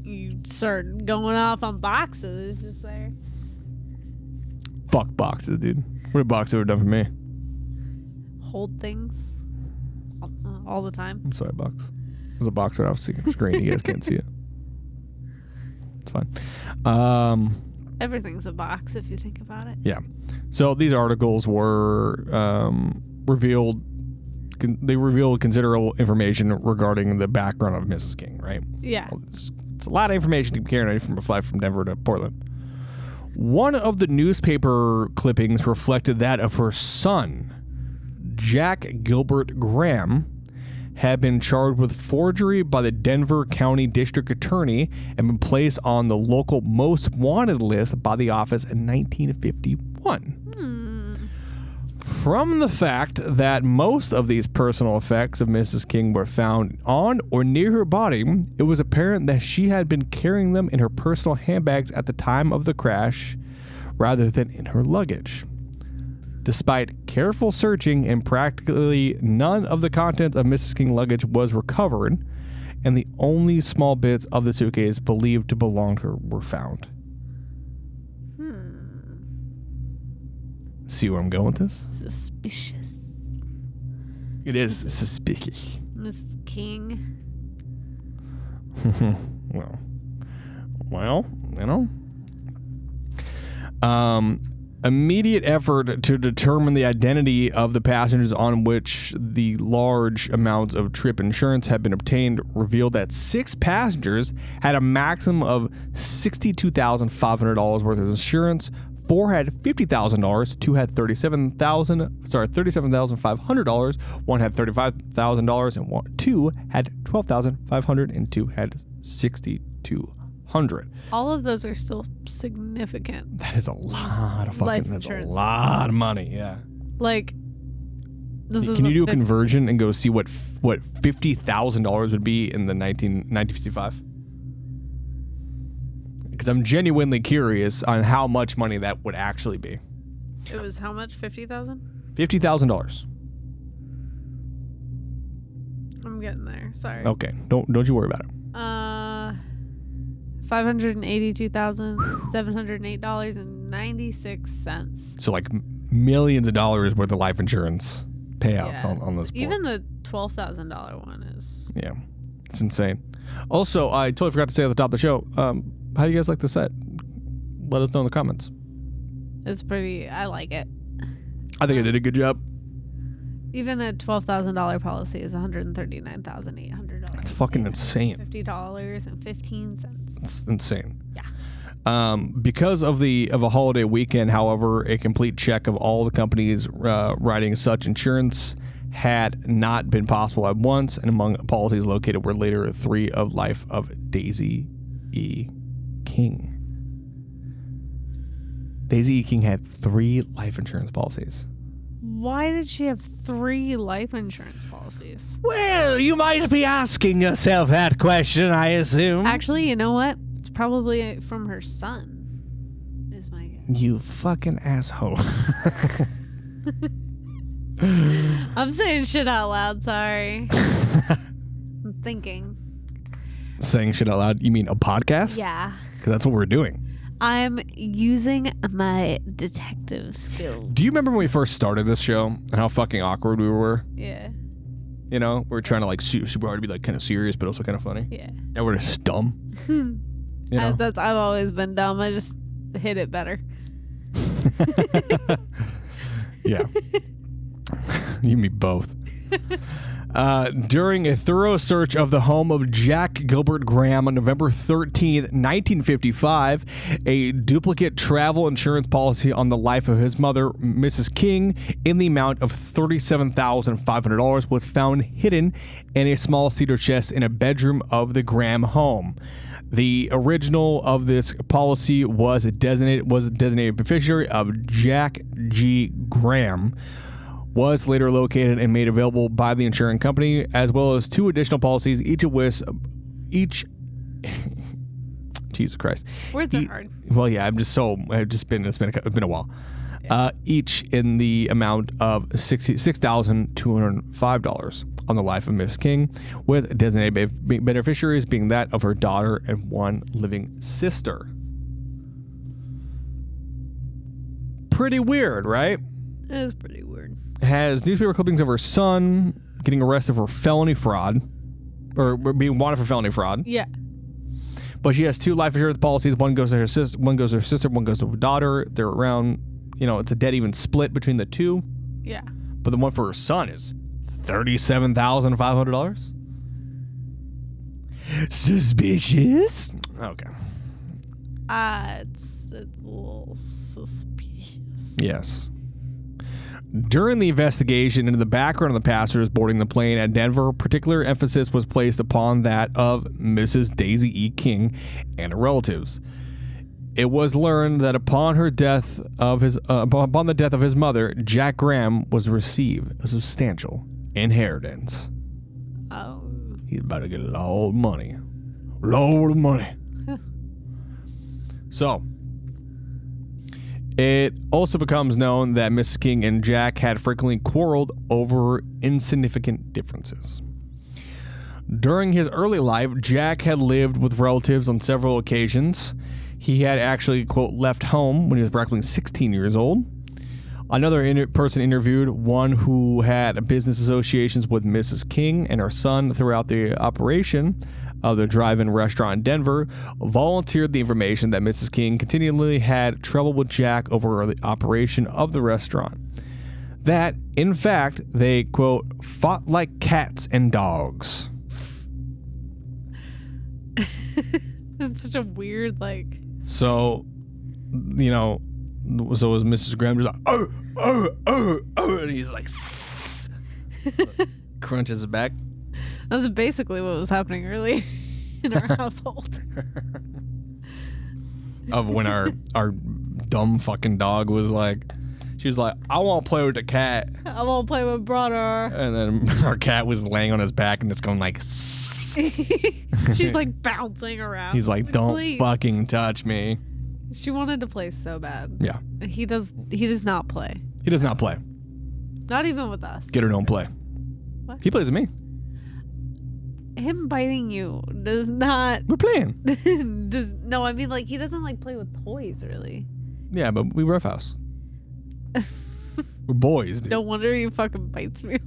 You start going off on boxes. It's just there. Fuck boxes, dude. What a box ever done for me? Hold things all the time. I'm sorry, box. There's a box right off the screen. You guys can't see it. It's fine. Everything's a box if you think about it. Yeah. So these articles were revealed. They revealed considerable information regarding the background of Mrs. King, right? Yeah. Well, it's a lot of information to be carried from a flight from Denver to Portland. One of the newspaper clippings reflected that of her son, Jack Gilbert Graham, had been charged with forgery by the Denver County District Attorney and been placed on the local most wanted list by the office in 1951. From the fact that most of these personal effects of Mrs. King were found on or near her body, it was apparent that she had been carrying them in her personal handbags at the time of the crash rather than in her luggage. Despite careful searching and practically none of the contents of Mrs. King's luggage was recovered, and the only small bits of the suitcase believed to belong to her were found. See where I'm going with this? Suspicious. It is suspicious. Mrs. King. well, you know. Immediate effort to determine the identity of the passengers on which the large amounts of trip insurance had been obtained revealed that 6 passengers had a maximum of $62,500 worth of insurance. 4 had $50,000, 2 had $37,500, 1 had $35,000, and 2 had $12,500, and 2 had $6,200. All of those are still significant. That is a lot of fucking. That's a lot of money. Yeah. Like, can you do a conversion and go see what $50,000 would be in the 1955? Because I'm genuinely curious on how much money that would actually be. It was how much? $50,000? $50,000. I'm getting there. Sorry. Okay. Don't you worry about it. $582,708.96. So like millions of dollars worth of life insurance payouts on this board. Even the $12,000 one is. Yeah. It's insane. Also, I totally forgot to say at the top of the show, how do you guys like the set? Let us know in the comments. It's pretty. I like it. I think I did a good job. Even a $12,000 policy is $139,800. That's fucking insane. $50.15. It's insane. Yeah. Because of a holiday weekend, however, a complete check of all the companies writing such insurance had not been possible at once, and among policies located were later 3 of life of Daisy E. King. Daisy E. King had 3 life insurance policies. Why did she have 3 life insurance policies? Well, you might be asking yourself that question, I assume. Actually, you know what? It's probably from her son, is my guess. You fucking asshole. I'm saying shit out loud, sorry. I'm thinking. Saying shit out loud? You mean a podcast? Yeah. Because that's what we're doing. I'm using my detective skills. Do you remember when we first started this show and how fucking awkward we were? Yeah. You know, we were trying to like super hard to be like kind of serious, but also kind of funny. Yeah. Now we're just dumb. You know? I've always been dumb. I just hit it better. Yeah. You and me both. During a thorough search of the home of Jack Gilbert Graham on November 13th, 1955, a duplicate travel insurance policy on the life of his mother, Mrs. King, in the amount of $37,500 was found hidden in a small cedar chest in a bedroom of the Graham home. The original of this policy was a designated beneficiary of Jack G. Graham, was later located and made available by the insurance company, as well as two additional policies, each Jesus Christ. Words are hard. Well, yeah, it's been a while. Yeah. Each in the amount of $6,205 on the life of Miss King, with designated beneficiaries being that of her daughter and one living sister. Pretty weird, right? It is pretty weird. Has newspaper clippings of her son getting arrested for felony fraud, or being wanted for felony fraud. Yeah. But she has two life insurance policies. One goes to her sister, one goes to her daughter. They're around, it's a dead even split between the two. Yeah. But the one for her son is $37,500. Suspicious? Okay. It's a little suspicious. Yes. During the investigation into the background of the passengers boarding the plane at Denver, particular emphasis was placed upon that of Mrs. Daisy E. King and her relatives. It was learned that upon the death of his mother, Jack Graham was to receive a substantial inheritance. Oh. He's about to get a lot of money. Load of money. So, it also becomes known that Mrs. King and Jack had frequently quarreled over insignificant differences. During his early life, Jack had lived with relatives on several occasions. He had actually, quote, left home when he was approximately 16 years old. Another person interviewed, one who had business associations with Mrs. King and her son throughout the operation of the drive-in restaurant in Denver, volunteered the information that Mrs. King continually had trouble with Jack over the operation of the restaurant. That, in fact, they, quote, fought like cats and dogs. That's such a weird, So, so was Mrs. Graham just like, and he's like, crunches his back. That's basically what was happening earlier in our household. Of when our dumb fucking dog was like, she was like, I want to play with the cat. I want to play with brother. And then our cat was laying on his back and it's going like, she's like bouncing around. He's like, don't fucking touch me. She wanted to play so bad. Yeah. He does not play. He does not play. Not even with us. Get her don't play. What? He plays with me. Him biting you does not. We're playing. No, I mean, he doesn't play with toys, really. Yeah, but we roughhouse. We're boys, dude. No wonder he fucking bites me.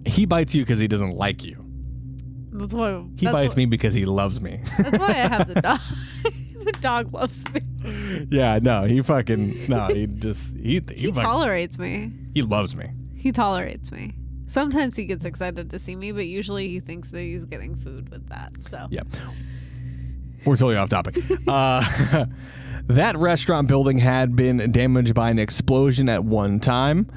He bites you because he doesn't like you. That's why. He bites me because he loves me. That's why I have the dog. The dog loves me. Yeah, no, he tolerates me. He loves me. He tolerates me. Sometimes he gets excited to see me, but usually he thinks that he's getting food with that. So yeah, we're totally off topic. That restaurant building had been damaged by an explosion at one time.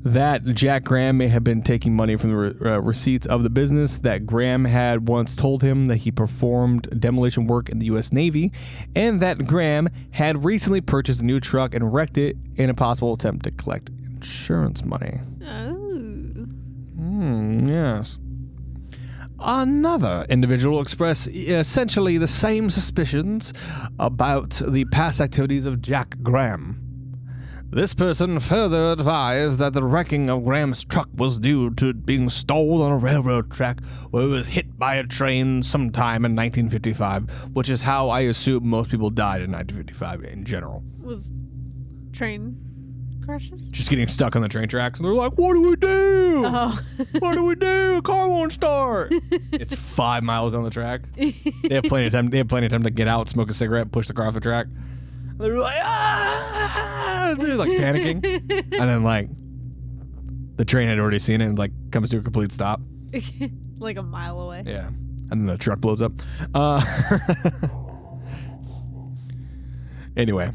That Jack Graham may have been taking money from the receipts of the business. That Graham had once told him that he performed demolition work in the U.S. Navy, and that Graham had recently purchased a new truck and wrecked it in a possible attempt to collect insurance money. Oh. Yes. Another individual expressed essentially the same suspicions about the past activities of Jack Graham. This person further advised that the wrecking of Graham's truck was due to it being stalled on a railroad track where it was hit by a train sometime in 1955, which is how I assume most people died in 1955 in general. Was train crashes? Just getting stuck on the train tracks, and they're like, what do we do? Oh. What do we do? A car won't start. It's 5 miles down the track. They have plenty of time to get out, smoke a cigarette, push the car off the track. They're like, ah! They're like panicking. And then The train had already seen it and like comes to a complete stop. Like a mile away. Yeah. And then the truck blows up. Anyway,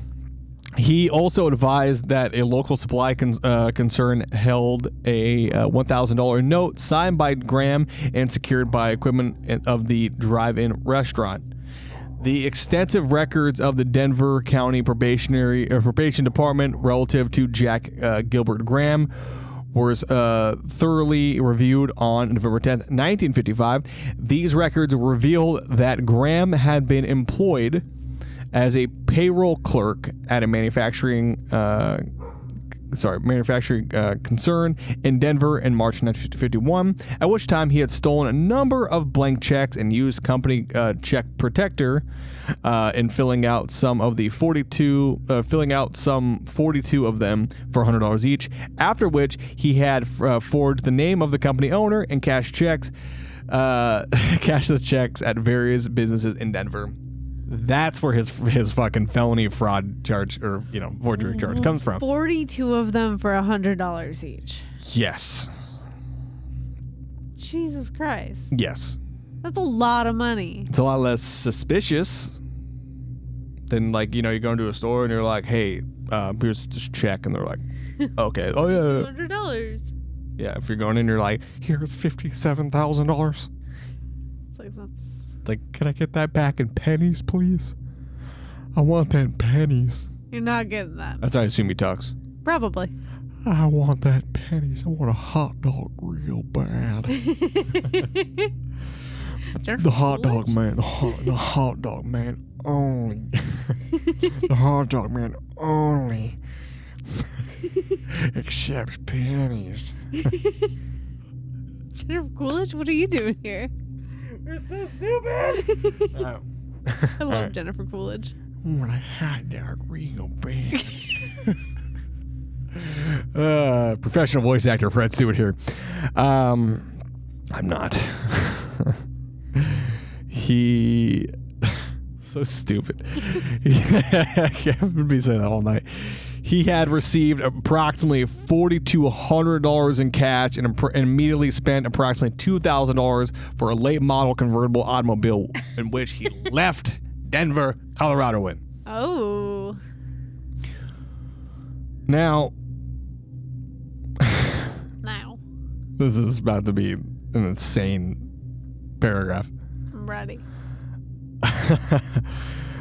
he also advised that a local supply concern held a $1,000 note signed by Graham and secured by equipment of the drive-in restaurant. The extensive records of the Denver County Probation Department relative to Jack Gilbert Graham was thoroughly reviewed on November 10th, 1955. These records reveal that Graham had been employed as a payroll clerk at a manufacturing concern in Denver in March 1951, at which time he had stolen a number of blank checks and used company check protector in filling out some 42 of them for $100 each, after which he had forged the name of the company owner and cashed the checks at various businesses in Denver. That's where his fucking felony fraud charge, or forgery charge, comes from. 42 of them for $100 each. Yes. Jesus Christ. Yes. That's a lot of money. It's a lot less suspicious than you go into a store and you're like, hey, here's this check, and they're like, okay, oh yeah, $200. Yeah, if you're going in, you're like, here's $57,000. It's like that's. Like, can I get that back in pennies, please? I want that in pennies. You're not getting that. That's how I assume he talks. Probably. I want that in pennies. I want a hot dog real bad. The hot dog man. The hot dog man only. The hot dog man only accepts pennies. Jennifer Coolidge, what are you doing here? You're so stupid. I love Jennifer Coolidge. I want a hot dog real bad. Professional voice actor Fred Stewart here. I'm not. He so stupid. I can't be saying that all night. He had received approximately $4,200 in cash and immediately spent approximately $2,000 for a late model convertible automobile in which he left Denver, Colorado in. Oh. Now, this is about to be an insane paragraph. I'm ready.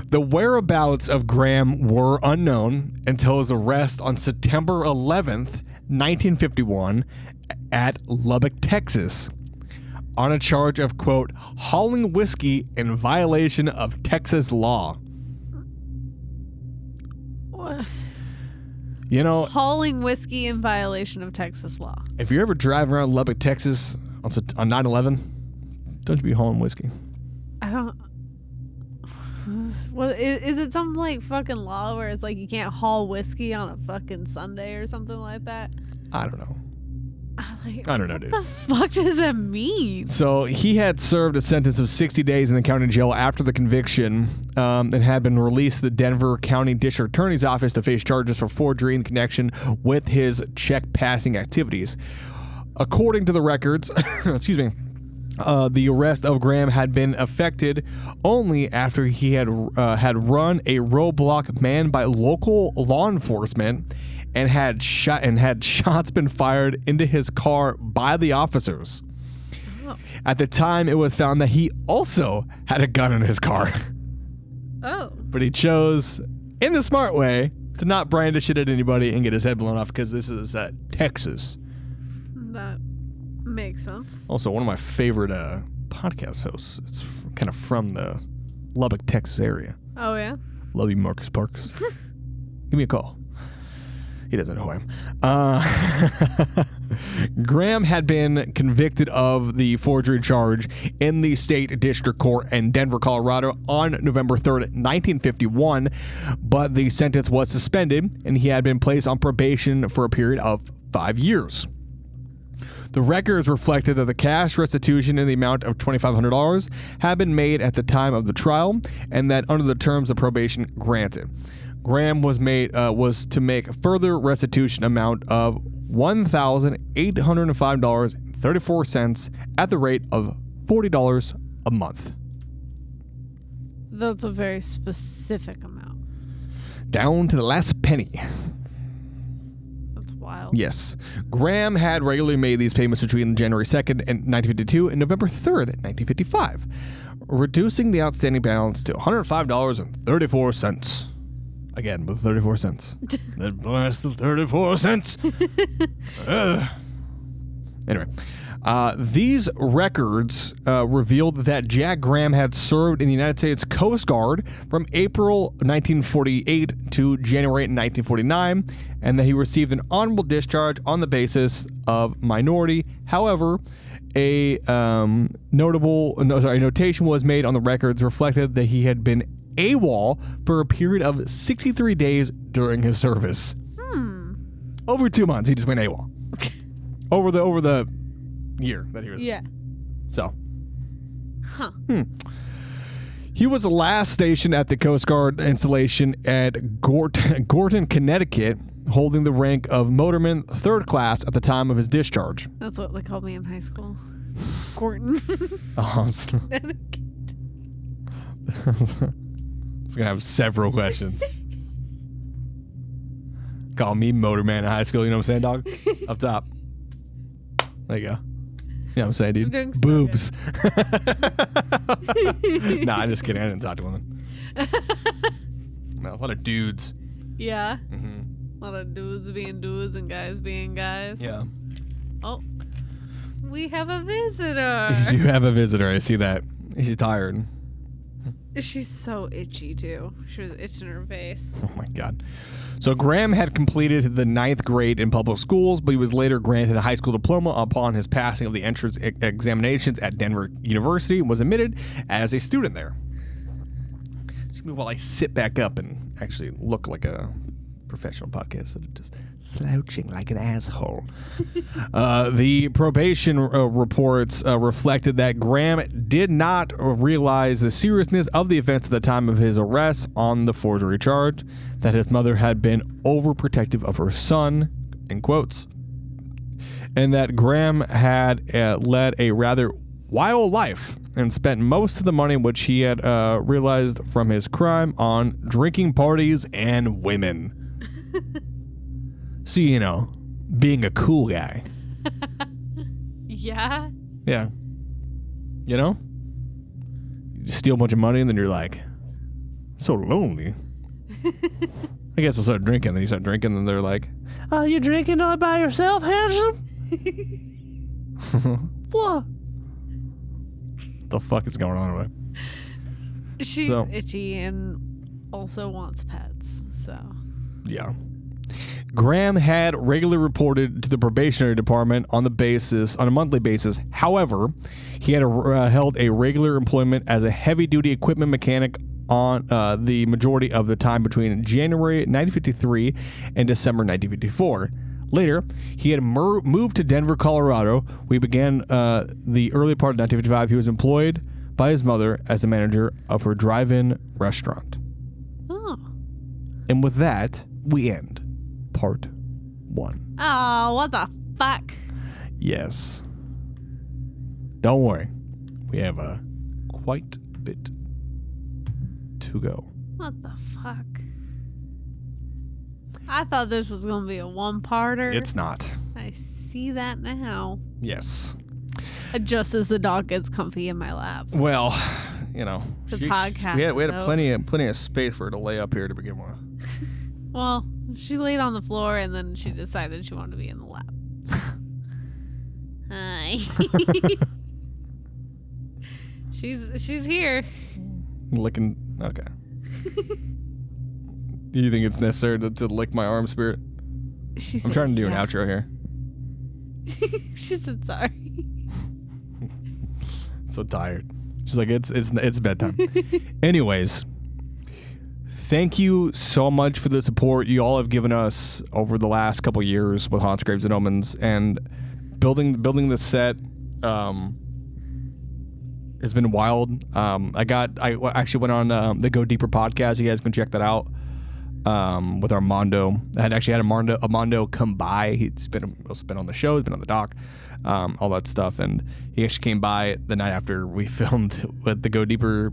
The whereabouts of Graham were unknown until his arrest on September 11th, 1951 at Lubbock, Texas, on a charge of, quote, hauling whiskey in violation of Texas law. What? Hauling whiskey in violation of Texas law. If you ever drive around Lubbock, Texas on 9/11, don't you be hauling whiskey. I don't... What is it? Some fucking law where it's you can't haul whiskey on a fucking Sunday or something like that? I don't know. I don't know, dude. What the fuck does that mean? So he had served a sentence of 60 days in the county jail after the conviction, and had been released to the Denver County District Attorney's Office to face charges for forgery in connection with his check passing activities. According to the records, excuse me. The arrest of Graham had been effected only after he had run a roadblock manned by local law enforcement and had shots been fired into his car by the officers. Oh. At the time, it was found that he also had a gun in his car. Oh. But he chose, in the smart way, to not brandish it at anybody and get his head blown off because this is Texas. That makes sense. Also, one of my favorite podcast hosts. It's kind of from the Lubbock, Texas area. Oh, yeah? Love you, Marcus Parks. Give me a call. He doesn't know who I am. Graham had been convicted of the forgery charge in the state district court in Denver, Colorado on November 3rd, 1951, but the sentence was suspended and he had been placed on probation for a period of 5 years. The records reflected that the cash restitution in the amount of $2,500 had been made at the time of the trial, and that under the terms of probation granted, Graham was to make further restitution amount of $1,805.34 at the rate of $40 a month. That's a very specific amount. Down to the last penny. That's wild. Yes. Graham had regularly made these payments between January 2nd, 1952 and November 3rd, 1955, reducing the outstanding balance to $105.34. Again, with 34 cents. That blast the 34 cents. Anyway, these records revealed that Jack Graham had served in the United States Coast Guard from April 1948 to January 1949, and that he received an honorable discharge on the basis of minority. However, a notation was made on the records reflected that he had been AWOL for a period of 63 days during his service. Over 2 months, he just went AWOL. over the year that he was. Yeah. So. He was the last stationed at the Coast Guard installation at Gorton, Connecticut, holding the rank of motorman 3rd class at the time of his discharge. That's what they called me in high school. Gorton. Connecticut. It's going to have several questions. Call me motorman in high school, you know what I'm saying, dog? Up top. There you go. You know what I'm saying, dude? Boobs. Nah, I'm just kidding. I didn't talk to women. No, a lot of dudes. Yeah. Mm-hmm. A lot of dudes being dudes and guys being guys. Yeah. Oh. We have a visitor. You have a visitor. I see that. She's tired. She's so itchy, too. She was itching her face. Oh, my God. So Graham had completed the 9th grade in public schools, but he was later granted a high school diploma upon his passing of the entrance examinations at Denver University and was admitted as a student there. Excuse me while I sit back up and actually look like a professional podcast instead of just slouching like an asshole. The probation reports reflected that Graham did not realize the seriousness of the offense at the time of his arrest on the forgery charge, that his mother had been overprotective of her son, in quotes, and that Graham had led a rather wild life and spent most of the money which he had realized from his crime on drinking parties and women. So, you know, being a cool guy. Yeah? Yeah. You know? You just steal a bunch of money and then you're like, so lonely. I guess I'll start drinking. Then you start drinking and they're like, oh, you drinking all by yourself, handsome? What? The fuck is going on with? She's itchy and also wants pets, so. Yeah. Graham had regularly reported to the probationary department on a monthly basis. However, he had held a regular employment as a heavy-duty equipment mechanic on the majority of the time between January 1953 and December 1954. Later, he had moved to Denver, Colorado. We began the early part of 1955. He was employed by his mother as the manager of her drive-in restaurant. Oh. And with that, we end part 1. Oh, what the fuck? Yes. Don't worry. We have quite a bit to go. What the fuck? I thought this was going to be a one-parter. It's not. I see that now. Yes. Just as the dog gets comfy in my lap. Well, you know. The podcast. We had plenty of space for her to lay up here to begin with. Well, she laid on the floor and then she decided she wanted to be in the lap. Hi. She's here. Licking. Okay. Do you think it's necessary to lick my arm, Spirit? I'm trying to do an outro here. She said sorry. So tired. She's like, it's bedtime. Anyways, thank you so much for the support you all have given us over the last couple years with Haunts, Graves, and Omens, and building this set. It's been wild. I actually went on the Go Deeper podcast. You guys can check that out. with Armando. I had actually had Armando come by. He's also been on the show. He's been on the doc, all that stuff. And he actually came by the night after we filmed with the Go Deeper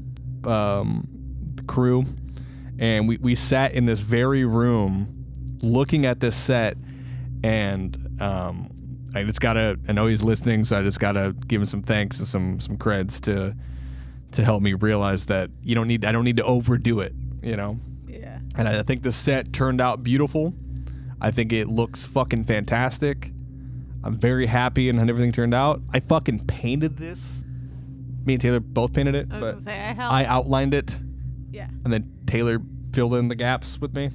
crew. And we sat in this very room looking at this set. And I know he's listening, so I just gotta give him some thanks and some creds to help me realize that I don't need to overdo it, Yeah. And I think the set turned out beautiful. I think it looks fucking fantastic. I'm very happy in how everything turned out. I fucking painted this. Me and Taylor both painted it, but I outlined it. Yeah. And then Taylor filled in the gaps with me.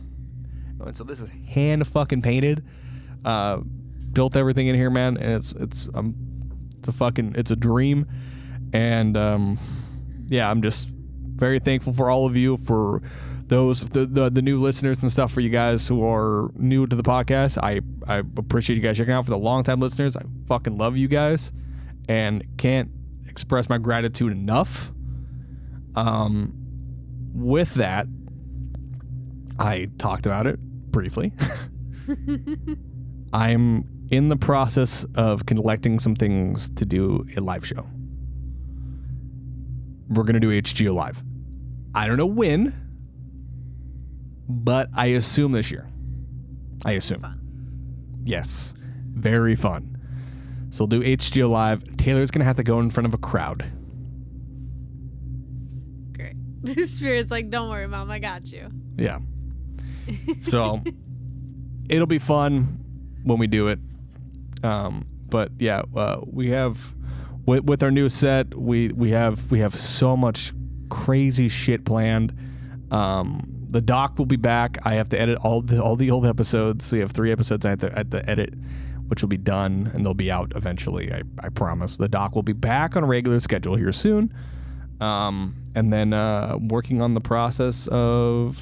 And so this is hand fucking painted. Built everything in here, man, and it's a dream. And I'm just very thankful for all of you, for the new listeners and stuff, for you guys who are new to the podcast. I appreciate you guys checking out. For the long time listeners, I fucking love you guys and can't express my gratitude enough. With that, I talked about it briefly. I'm in the process of collecting some things to do a live show. We're going to do HGO live. I don't know when, but I assume this year. I assume. Fun. Yes. Very fun. So we'll do HGO live. Taylor's going to have to go in front of a crowd. Great. Spirit's like, don't worry, Mom, I got you. Yeah. So it'll be fun when we do it. But yeah, we have with our new set, we have so much crazy shit planned. The doc will be back. I have to edit all the old episodes. So we have 3 episodes I have to edit, which will be done and they'll be out eventually. I promise. The doc will be back on a regular schedule here soon. And then working on the process of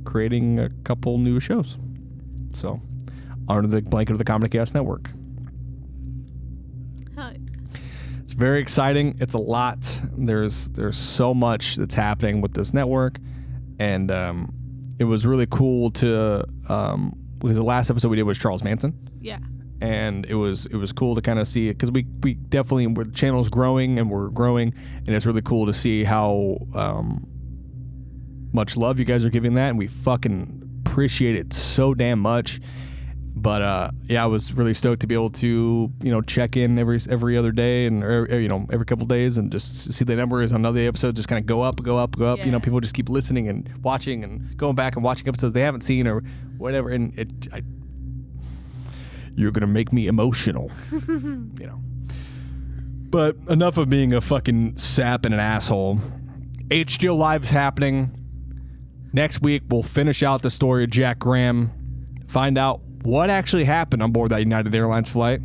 creating a couple new shows. So under the blanket of the Comedy Chaos Network. Hi. It's very exciting. It's a lot. There's so much that's happening with this network, and it was really cool to because the last episode we did was Charles Manson. Yeah. And it was cool to kind of see it, because we definitely, the channel's growing and we're growing, and it's really cool to see how much love you guys are giving that, and we fucking appreciate it so damn much. But I was really stoked to be able to check in every other day and every couple days and just see the numbers on another episode just kind of go up. Yeah. People just keep listening and watching and going back and watching episodes they haven't seen or whatever, and you're gonna make me emotional. But enough of being a fucking sap and an asshole. HGO Live is happening next week. We'll finish out the story of Jack Graham, find out what actually happened on board that United Airlines flight,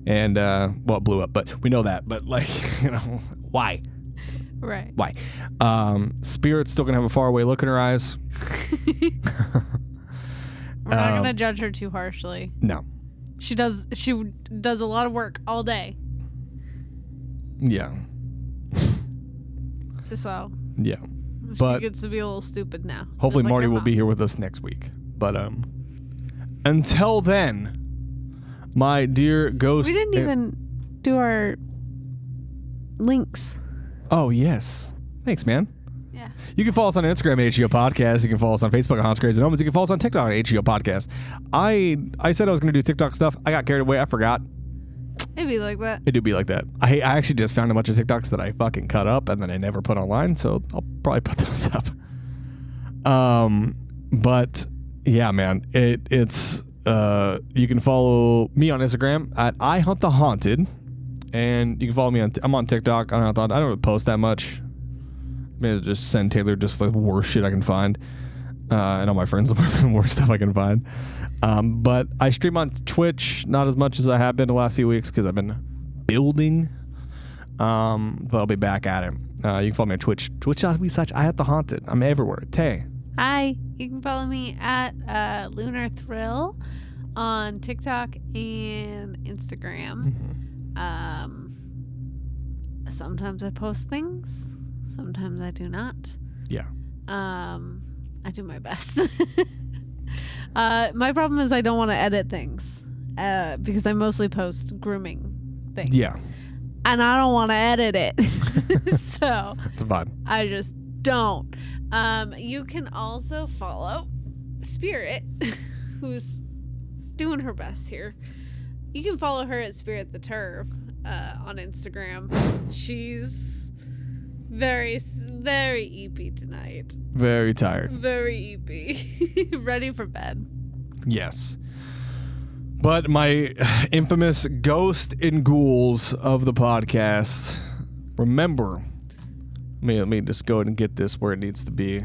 and it blew up, but we know that. But why? Right. Why? Spirit's still gonna have a faraway look in her eyes. We're not gonna judge her too harshly. No. She does a lot of work all day. Yeah. So. Yeah. She gets to be a little stupid now. Hopefully Marty will be here with us next week. But until then, my dear ghost. We didn't even do our links. Oh yes. Thanks, man. Yeah. You can follow us on Instagram at HGOPodcast. You can follow us on Facebook at Hans Crazy Omens. You can follow us on TikTok at HGOPodcast. I said I was going to do TikTok stuff. I got carried away. I forgot. It'd be like that. It do be like that. I actually just found a bunch of TikToks that I fucking cut up and then I never put online, so I'll probably put those up. But yeah, man, it's you can follow me on Instagram at IHuntTheHaunted, and you can follow me I'm on TikTok. I don't really post that much. Maybe just send Taylor just the worst shit I can find, and all my friends the worst stuff I can find. But I stream on Twitch, not as much as I have been the last few weeks because I've been building. But I'll be back at it. You can follow me on Twitch. Twitch.tv/IHuntTheHaunted. I'm everywhere. Tay. Hi. You can follow me at Lunar Thrill on TikTok and Instagram. Mm-hmm. Sometimes I post things. Sometimes I do not. Yeah. I do my best. My problem is I don't want to edit things because I mostly post grooming things. Yeah. And I don't want to edit it. So It's a vibe. I just don't. You can also follow Spirit, who's doing her best here. You can follow her at Spirit the Turf on Instagram. She's very, very eepy tonight. Very tired. Very eepy. Ready for bed. Yes. But my infamous ghost and ghouls of the podcast, remember, let me just go ahead and get this where it needs to be,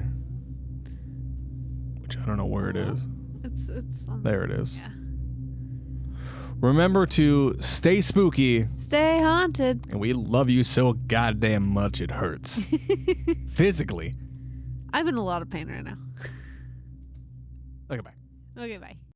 which I don't know where it is. It's on There it is. Yeah. Remember to stay spooky. Stay haunted. And we love you so goddamn much it hurts. Physically. I'm in a lot of pain right now. Okay, bye. Okay, bye.